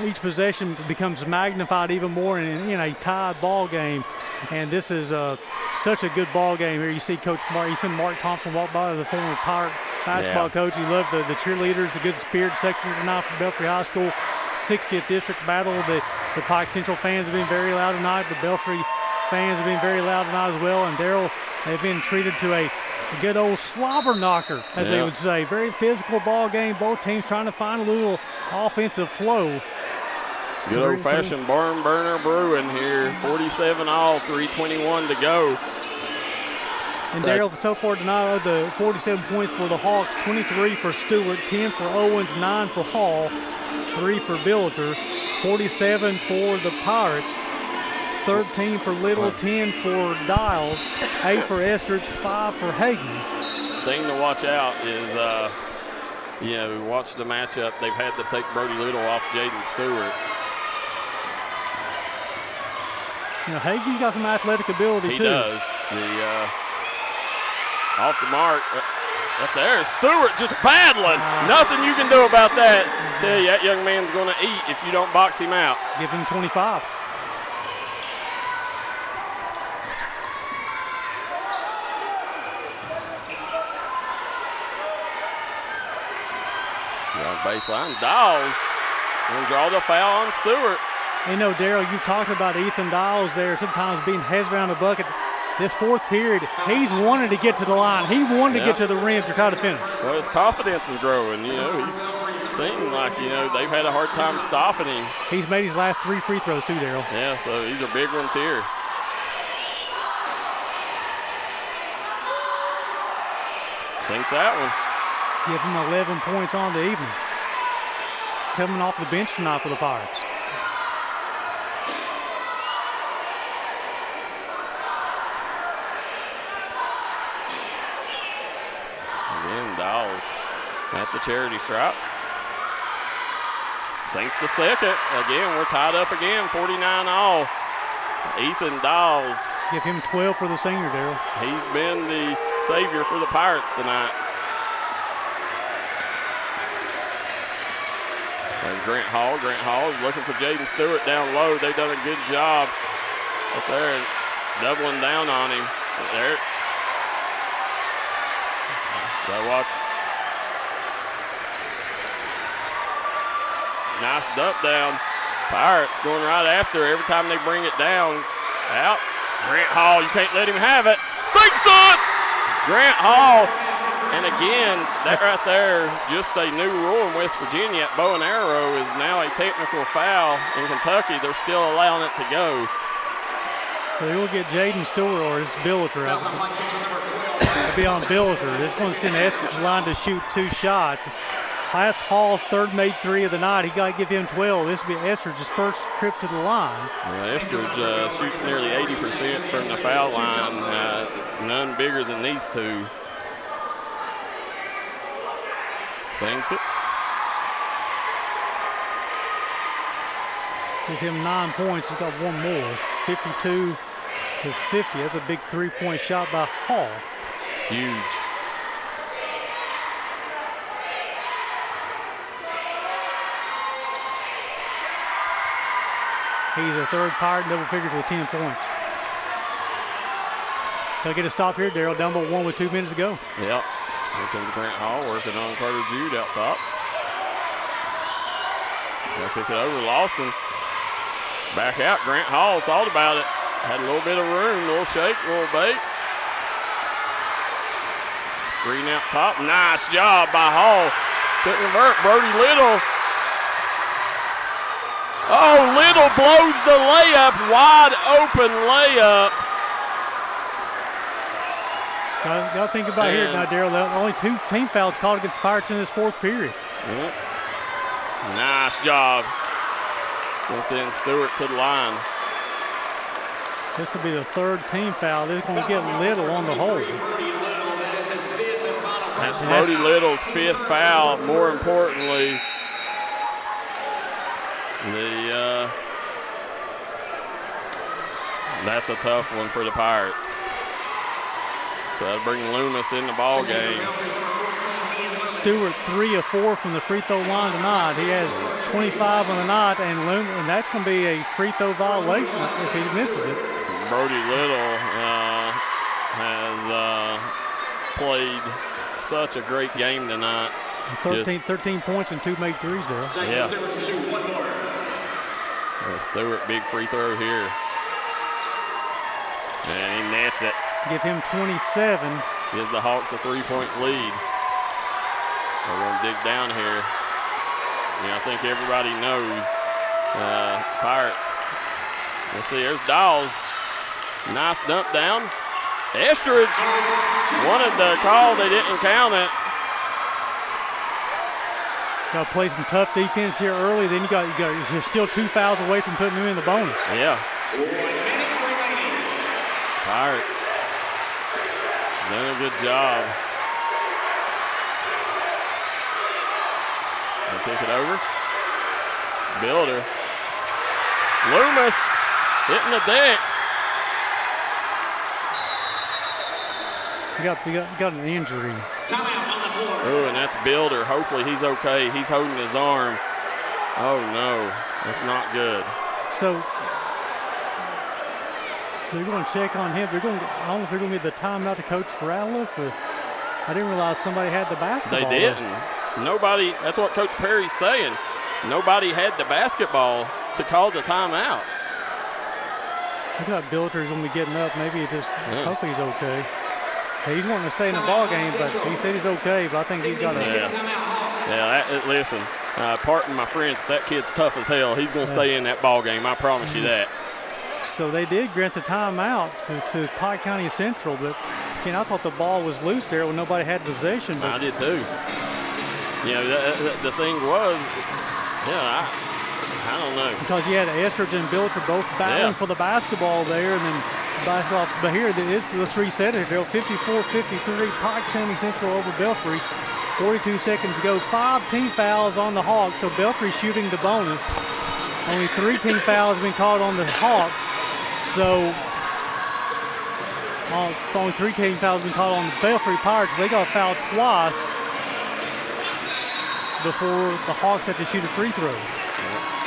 Speaker 2: each possession becomes magnified even more in a tied ball game. And this is such a good ball game here. You see Mark Thompson walk by, the former Pirate basketball coach. You love the cheerleaders, the good spirit section tonight from Belfry High School. 60th district battle. The Pike Central fans have been very loud tonight. The Belfry fans have been very loud tonight as well. And Darryl, they've been treated to a good old slobber knocker, as they would say. Very physical ball game. Both teams trying to find a little offensive flow.
Speaker 1: Good old-fashioned barn burner brewing here. 47-all, 3:21 to go.
Speaker 2: And Darryl, so far tonight, of the 47 points for the Hawks, 23 for Stewart, 10 for Owens, 9 for Hall, 3 for Billiter, 47 for the Pirates, 13 for Little, 10 for Dials, 8 for Estridge, 5 for Hagen.
Speaker 1: Thing to watch out is, watch the matchup. They've had to take Brody Little off Jaden Stewart.
Speaker 2: Hagen's got some athletic ability, too.
Speaker 1: He does. Off the mark. Up there, Stewart just battling. Nothing you can do about that. Tell you, that young man's going to eat if you don't box him out.
Speaker 2: Give him 25.
Speaker 1: Baseline. Dawes going to draw the foul on Stewart.
Speaker 2: Darryl, you talked about Ethan Dawes there, sometimes being heads around the bucket. This fourth period, he's wanted to get to the line. He wanted to get to the rim to try to finish.
Speaker 1: Well, his confidence is growing. He's seeming like, they've had a hard time stopping him.
Speaker 2: He's made his last 3 free throws too, Darryl.
Speaker 1: Yeah, so these are big ones here. Sinks that one.
Speaker 2: Give him 11 points on the evening. Coming off the bench tonight for the Pirates.
Speaker 1: Dawes at the charity stripe. Sinks the second. Again, we're tied up again, 49-all. Ethan Dawes.
Speaker 2: Give him 12 for the senior, Darryl.
Speaker 1: He's been the savior for the Pirates tonight. There's Grant Hall. Grant Hall is looking for Jaden Stewart down low. They've done a good job up there, doubling down on him. There. Gotta watch. Nice dump down. Pirates going right after every time they bring it down. Out. Grant Hall, you can't let him have it. Sinks it! Grant Hall. And again, that right there, just a new rule in West Virginia at bow and arrow is now a technical foul. In Kentucky, they're still allowing it to go.
Speaker 2: So they will get Jaden Stewart or his Billiter out. It'll be on Billiter. This one's in the Estridge line to shoot 2 shots. That's Hall's third made 3 of the night. He got to give him 12. This will be Estridge's first trip to the line.
Speaker 1: Yeah, Estridge shoots nearly 80% from the foul line. None bigger than these two. Sinks it.
Speaker 2: Give him 9 points. He's got one more. 52 to 50. That's a big 3-point shot by Hall.
Speaker 1: Huge.
Speaker 2: He's a third Pirate, double figures with 10 points. Got to get a stop here, Darryl. Down by 1 with 2 minutes to go.
Speaker 1: Yep. Here comes Grant Hall working on Carter Jude out top. They'll kick it over. Lawson. Back out. Grant Hall thought about it. Had a little bit of room. A little shake, a little bait. Screen out top. Nice job by Hall. Couldn't convert. Brody Little. Oh, Little blows the layup. Wide open layup.
Speaker 2: Got to think about here now, Darryl. Only 2 team fouls called against the Pirates in this fourth period.
Speaker 1: Yep. Nice job. Gonna send Stewart to the line.
Speaker 2: This will be the 3rd team foul. They're going to get Little on the hole.
Speaker 1: That's Brody Little's 5th foul. More importantly, that's a tough one for the Pirates. So that'll bring Loomis in the ball game.
Speaker 2: Stewart 3 of 4 from the free throw line tonight. He has 25 on the night, and that's going to be a free throw violation if he misses it.
Speaker 1: Brody Little has played such a great game tonight.
Speaker 2: 13 points and 2 made threes there.
Speaker 1: Yeah. Stewart, big free throw here. And he nets it.
Speaker 2: Give him 27.
Speaker 1: Gives the Hawks a 3-point lead. We're going to dig down here. I think everybody knows Pirates. Let's see, there's Dawes. Nice dump down. Estridge wanted the call. They didn't count it.
Speaker 2: Got to play some tough defense here early. Then you're still 2 fouls away from putting him in the bonus.
Speaker 1: Yeah. Pirates doing a good job. They kick it over. Builder. Loomis hitting the deck.
Speaker 2: He got an injury.
Speaker 1: Oh, and that's Builder. Hopefully he's okay. He's holding his arm. Oh, no. That's not good.
Speaker 2: So they're going to check on him. I don't know if they're going to get the timeout to Coach Ratliff. I didn't realize somebody had the basketball.
Speaker 1: They didn't. Nobody, that's what Coach Perry's saying. Nobody had the basketball to call the timeout.
Speaker 2: Look at Builder's going to be getting up. Maybe hopefully he's okay. He's wanting to stay in the ball game, but he said he's okay, but I think he's got to.
Speaker 1: Listen, pardon my friend, that kid's tough as hell. He's going to stay in that ball game, I promise you that.
Speaker 2: So they did grant the timeout to Pike County Central, but again, I thought the ball was loose there when nobody had possession. But
Speaker 1: I did too. The thing was, I don't know.
Speaker 2: Because you had Estridge and Builder both battling for the basketball there, and then basketball. But here, let's reset it. 54-53, Pike County Central over Belfry. 42 seconds to go. 5 team fouls on the Hawks, so Belfry shooting the bonus. Only 3 team fouls have been called on the Hawks. So only 3 team fouls have been called on the Belfry Pirates. They got fouled twice before the Hawks had to shoot a free throw.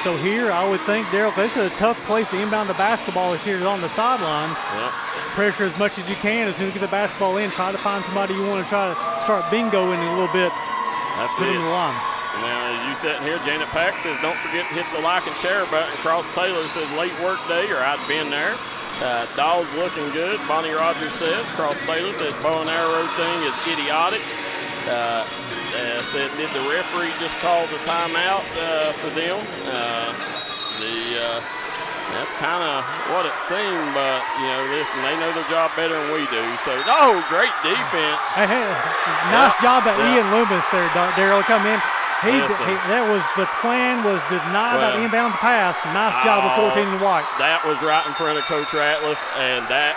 Speaker 2: So here, I would think, Darryl, this is a tough place to inbound the basketball. It's here on the sideline.
Speaker 1: Yep.
Speaker 2: Pressure as much as you can. As soon as you get the basketball in, try to find somebody you want to try to start bingoing a little bit.
Speaker 1: That's
Speaker 2: Put
Speaker 1: it.
Speaker 2: in the line.
Speaker 1: Now, as you sitting here, Janet Pack says, don't forget to hit the like and share button. Cross Taylor says, late work day, or I'd been there. Dawes looking good. Bonnie Rogers says, Cross Taylor says, bow and arrow thing is idiotic. Said, did the referee just call the timeout for them? That's kind of what it seemed, but, listen, they know their job better than we do. So, great defense.
Speaker 2: Hey, nice job by Ian Loomis there, Darryl, come in. That was the plan, was deny that inbound pass. Nice job of 14 and white.
Speaker 1: That was right in front of Coach Ratliff, and that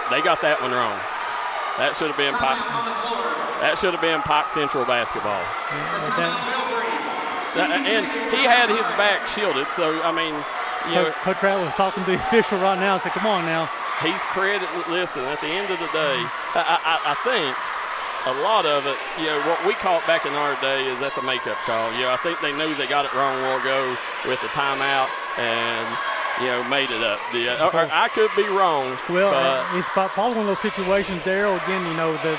Speaker 1: they got that one wrong. That should have been Pike. That should have been Pike Central basketball. And he had his back shielded, so I mean,
Speaker 2: Coach Ratliff was talking to the official right now. Said, "Come on now."
Speaker 1: He's credited. Listen, at the end of the day, I think a lot of it, what we call it back in our day is that's a makeup call. I think they knew they got it wrong a while ago with the timeout and, made it up. I could be wrong.
Speaker 2: Well, it's probably one of those situations, Darryl, again,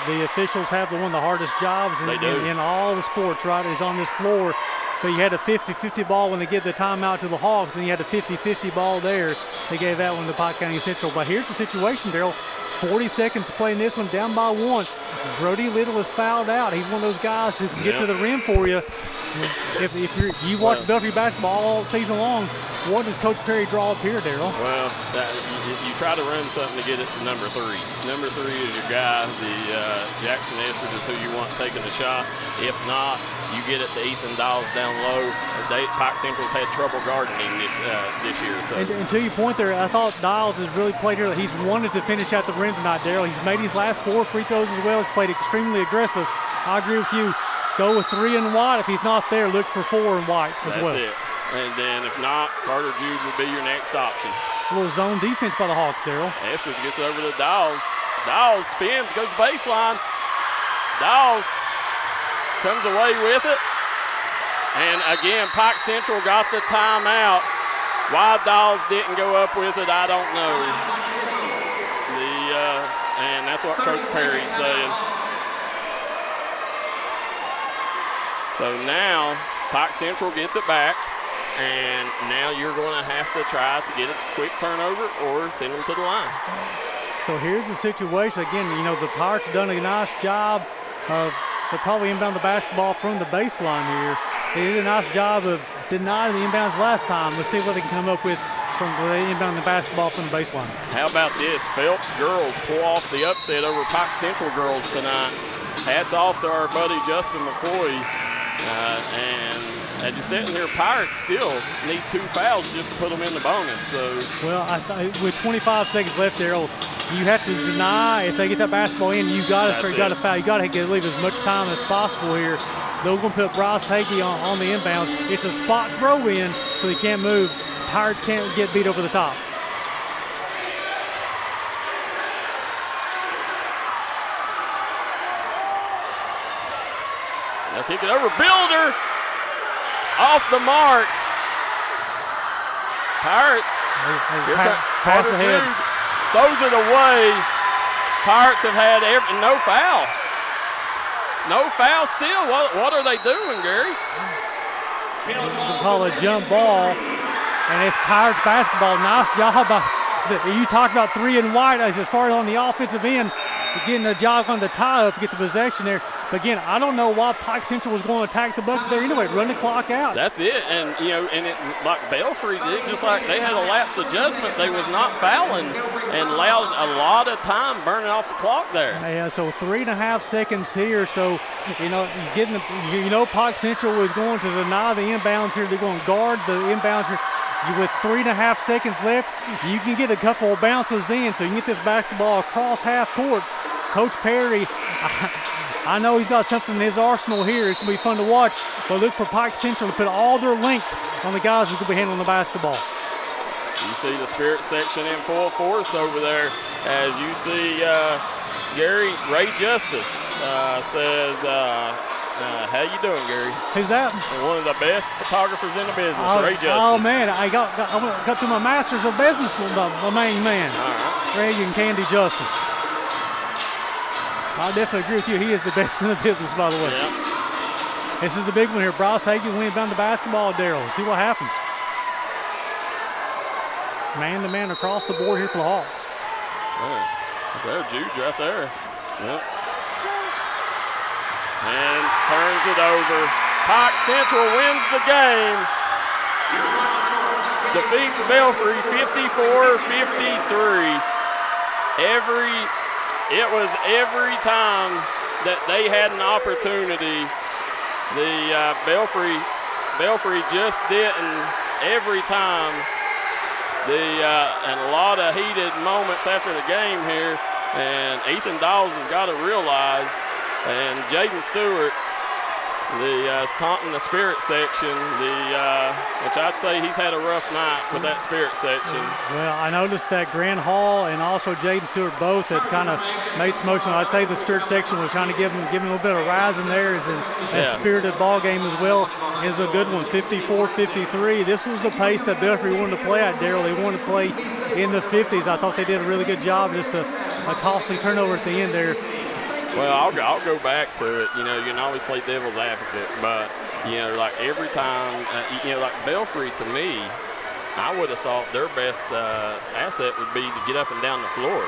Speaker 2: the officials have one of the hardest jobs in all the sports, right, is on this floor. But you had a 50-50 ball when they give the timeout to the Hawks, and you had a 50-50 ball there. They gave that one to Pike County Central. But here's the situation, Darryl. 40 seconds to play in this one, down by 1. Brody Little is fouled out. He's one of those guys who can get to the rim for you. If you watch Belfry basketball all season long, what does Coach Perry draw up here, Darryl?
Speaker 1: Well, you try to run something to get it to number 3. Number 3 is your guy. Jackson Estridge is who you want taking the shot. If not, you get it to Ethan Dawes down low. Pike Central's had trouble guarding him this year. So.
Speaker 2: And to your point there, I thought Dawes has really played here. He's wanted to finish at the rim tonight, Darryl. He's made his last 4 free throws as well. He's played extremely aggressive. I agree with you. Go with 3 and white. If he's not there, look for 4 and white as well.
Speaker 1: That's it. And then if not, Carter Jude would be your next option.
Speaker 2: A little zone defense by the Hawks, Darryl.
Speaker 1: Estridge gets over to Dawes. Dawes spins, goes baseline. Dawes comes away with it. And again, Pike Central got the timeout. Why Dawes didn't go up with it, I don't know. And that's what Coach Perry's saying. So now Pike Central gets it back, and now you're going to have to try to get a quick turnover or send them to the line.
Speaker 2: So here's the situation. Again, you know, the Pirates have done a nice job of probably inbound the basketball from the baseline here. They did a nice job of denying the inbounds last time. Let's see what they can come up with from where they inbound the basketball from the baseline.
Speaker 1: How about this? Phelps girls pull off the upset over Pike Central girls tonight. Hats off to our buddy Justin McCoy. And as you're sitting here, Pirates still need 2 fouls just to put them in the bonus. So,
Speaker 2: well, with 25 seconds left, Darryl, you have to deny. If they get that basketball in, you got to foul. You got to leave as much time as possible here. They're going to put Bryce Hagee on the inbounds. It's a spot throw in, so he can't move. Pirates can't get beat over the top.
Speaker 1: They'll kick it over. Builder off the mark. Pirates.
Speaker 2: Pass ahead.
Speaker 1: Throws it away. Pirates have had no foul. No foul still. What are they doing, Gary?
Speaker 2: We call it a jump ball, and it's Pirates basketball. Nice job. You talked about 3 and white as far as on the offensive end, getting a job on the tie-up, get the possession there. But again, I don't know why Pike Central was going to attack the bucket there anyway. Run the clock out.
Speaker 1: That's it. And, you know, and it like Belfry did, just like they had a lapse of judgment. They was not fouling and allowed a lot of time burning off the clock there.
Speaker 2: Yeah, so 3.5 seconds here. So, you know, Pike Central is going to deny the inbounds here. They're going to guard the inbounds here. With 3.5 seconds left, you can get a couple of bounces in, so you can get this basketball across half court. Coach Perry, I know he's got something in his arsenal here. It's going to be fun to watch, but look for Pike Central to put all their length on the guys who's going to be handling the basketball.
Speaker 1: You see the Spirit section in full force over there as you see Gary Ray Justice says, how you doing, Gary?
Speaker 2: Who's that?
Speaker 1: One of the best photographers in the business, Ray Justice.
Speaker 2: Oh, man, I got to my master's of business with my main man, Ray and Candy Justice. I definitely agree with you. He is the best in the business, by the way.
Speaker 1: Yeah.
Speaker 2: This is the big one here. Bryce Hagee will inbound the basketball, Darryl. See what happens. Man-to-man across the board here for the Hawks.
Speaker 1: There, Jude right there. Yep. And turns it over. Pike Central wins the game. Defeats Belfry 54-53. It was every time that they had an opportunity. The Belfry just didn't every time. And a lot of heated moments after the game here. And Ethan Dawes has got to realize, and Jaden Stewart, is taunting the Spirit section, which I'd say he's had a rough night with that Spirit section.
Speaker 2: Well, I noticed that Grant Hall and also Jaden Stewart both had kind of made some motion. I'd say the Spirit section was trying to give him a little bit of rise in there. A spirited ball game as well is a good one, 54-53. This was the pace that Belfry wanted to play at, Darryl. They wanted to play in the 50s. I thought they did a really good job, just a costly turnover at the end there.
Speaker 1: Well, I'll go back to it. You know, you can always play devil's advocate, but, you know, like every time, like Belfry, to me, I would have thought their best asset would be to get up and down the floor.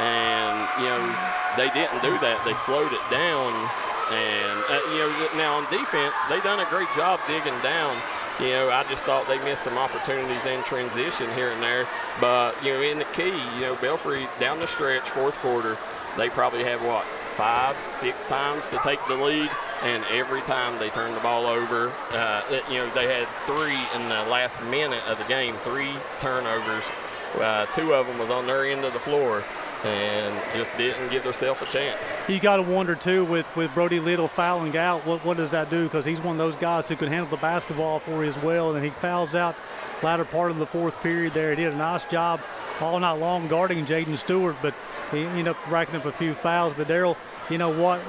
Speaker 1: And, you know, they didn't do that. They slowed it down. And, now on defense, they done a great job digging down. You know, I just thought they missed some opportunities in transition here and there. But, you know, in the key, you know, Belfry down the stretch, fourth quarter, they probably have, 5-6 times to take the lead, and every time they turned the ball over, they had 3 in the last minute of the game, 3 turnovers. 2 of them was on their end of the floor and just didn't give themselves a chance.
Speaker 2: You got to wonder, too, with Brody Little fouling out, what does that do? Because he's one of those guys who can handle the basketball for you as well, and he fouls out latter part of the fourth period there. He did a nice job all night long guarding Jaden Stewart, but he ended up racking up a few fouls. But Darryl, you know what?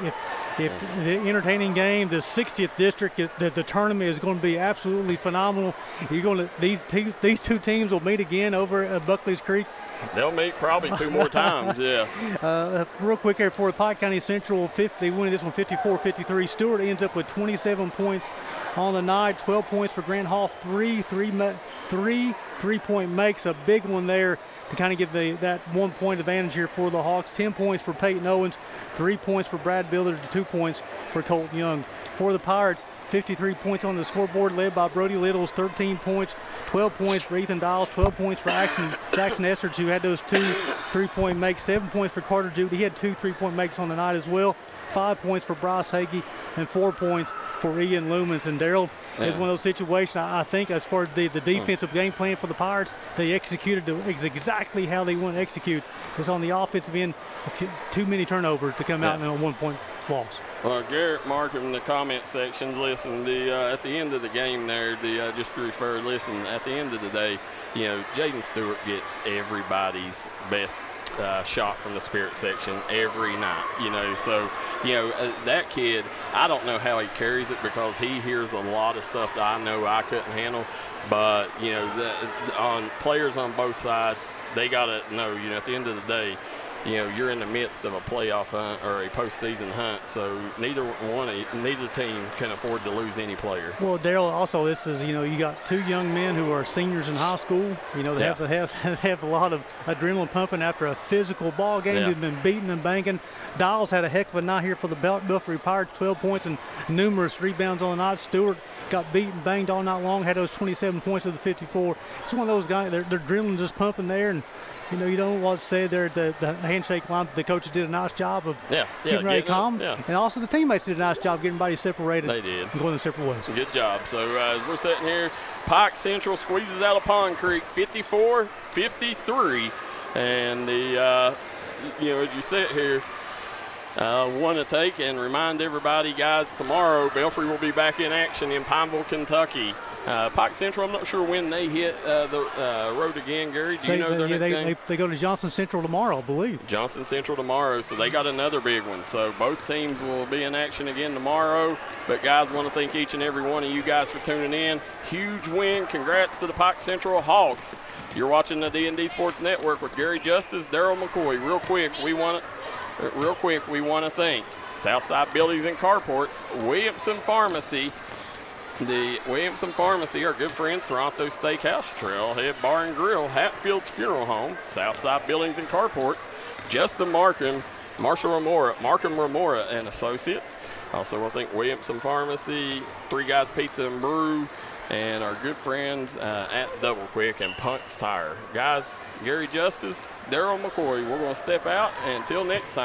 Speaker 2: If the entertaining game, the 60th district, the tournament is going to be absolutely phenomenal. These two teams will meet again over at Buckley's Creek.
Speaker 1: They'll meet probably 2 more times, yeah.
Speaker 2: Real quick here for Pike County Central, they win this one 54-53. Stewart ends up with 27 points on the night, 12 points for Grant Hall, three three-point makes, a big one there to kind of give that 1 point advantage here for the Hawks. 10 points for Peyton Owens, 3 points for Brad Billard, 2 points for Colton Young. For the Pirates, 53 points on the scoreboard, led by Brody Littles, 13 points, 12 points for Ethan Dials, 12 points for Jackson Estridge, who had those 2 3-point makes, 7 points for Carter Judy. He had 2 3-point makes on the night as well. 5 points for Bryce Hagee and 4 points for Ian Lumens. And Darryl, is one of those situations, I think, as far as the defensive game plan for the Pirates, they executed exactly how they want to execute. It's on the offensive end, too many turnovers to come out in a 1-point loss.
Speaker 1: Well, Garrett Markham in the comment sections, listen, at the end of the game there, just to refer, listen, at the end of the day, you know, Jaden Stewart gets everybody's best shot from the spirit section every night, you know. So, you know, that kid, I don't know how he carries it because he hears a lot of stuff that I know I couldn't handle. But, you know, on players on both sides, they got to know, you know, at the end of the day, you know, you're in the midst of a playoff hunt or a postseason hunt, so neither team can afford to lose any player.
Speaker 2: Well, Darryl, also this is, you know, you got 2 young men who are seniors in high school. You know, they have to have a lot of adrenaline pumping after a physical ball game. They've been beating and banging. Dials had a heck of a night here for the Belfry Pirates, 12 points and numerous rebounds on the night. Stewart got beat and banged all night long, had those 27 points of the 54. It's one of those guys, their adrenaline just pumping there, and you know, you don't know what to say there. The handshake line, the coaches did a nice job of keeping everybody calm. And also the teammates did a nice job getting everybody separated.
Speaker 1: They did.
Speaker 2: And going their separate ways.
Speaker 1: Good job. So as we're sitting here, Pike Central squeezes out of Pond Creek 54-53. And you know, as you sit here, want to take and remind everybody, guys, tomorrow Belfry will be back in action in Pineville, Kentucky. Pike Central, I'm not sure when they hit the road again, Gary. Do you know their next game?
Speaker 2: They go to Johnson Central tomorrow, I believe.
Speaker 1: Johnson Central tomorrow, so they got another big one. So both teams will be in action again tomorrow. But, guys, want to thank each and every one of you guys for tuning in. Huge win. Congrats to the Pike Central Hawks. You're watching the D&D Sports Network with Gary Justice, Darryl McCoy. Real quick, we want to thank Southside Buildings and Carports, Williamson Pharmacy, the Williamson Pharmacy, our good friends, Toronto Steakhouse, Trailhead Bar and Grill, Hatfield's Funeral Home, Southside Buildings and Carports, Justin Markham, Marshall Remora, Markham Remora and Associates. Also, I think Williamson Pharmacy, Three Guys Pizza and Brew, and our good friends at Double Quick and Punk's Tire. Guys, Gary Justice, Darryl McCoy, we're going to step out. Until next time.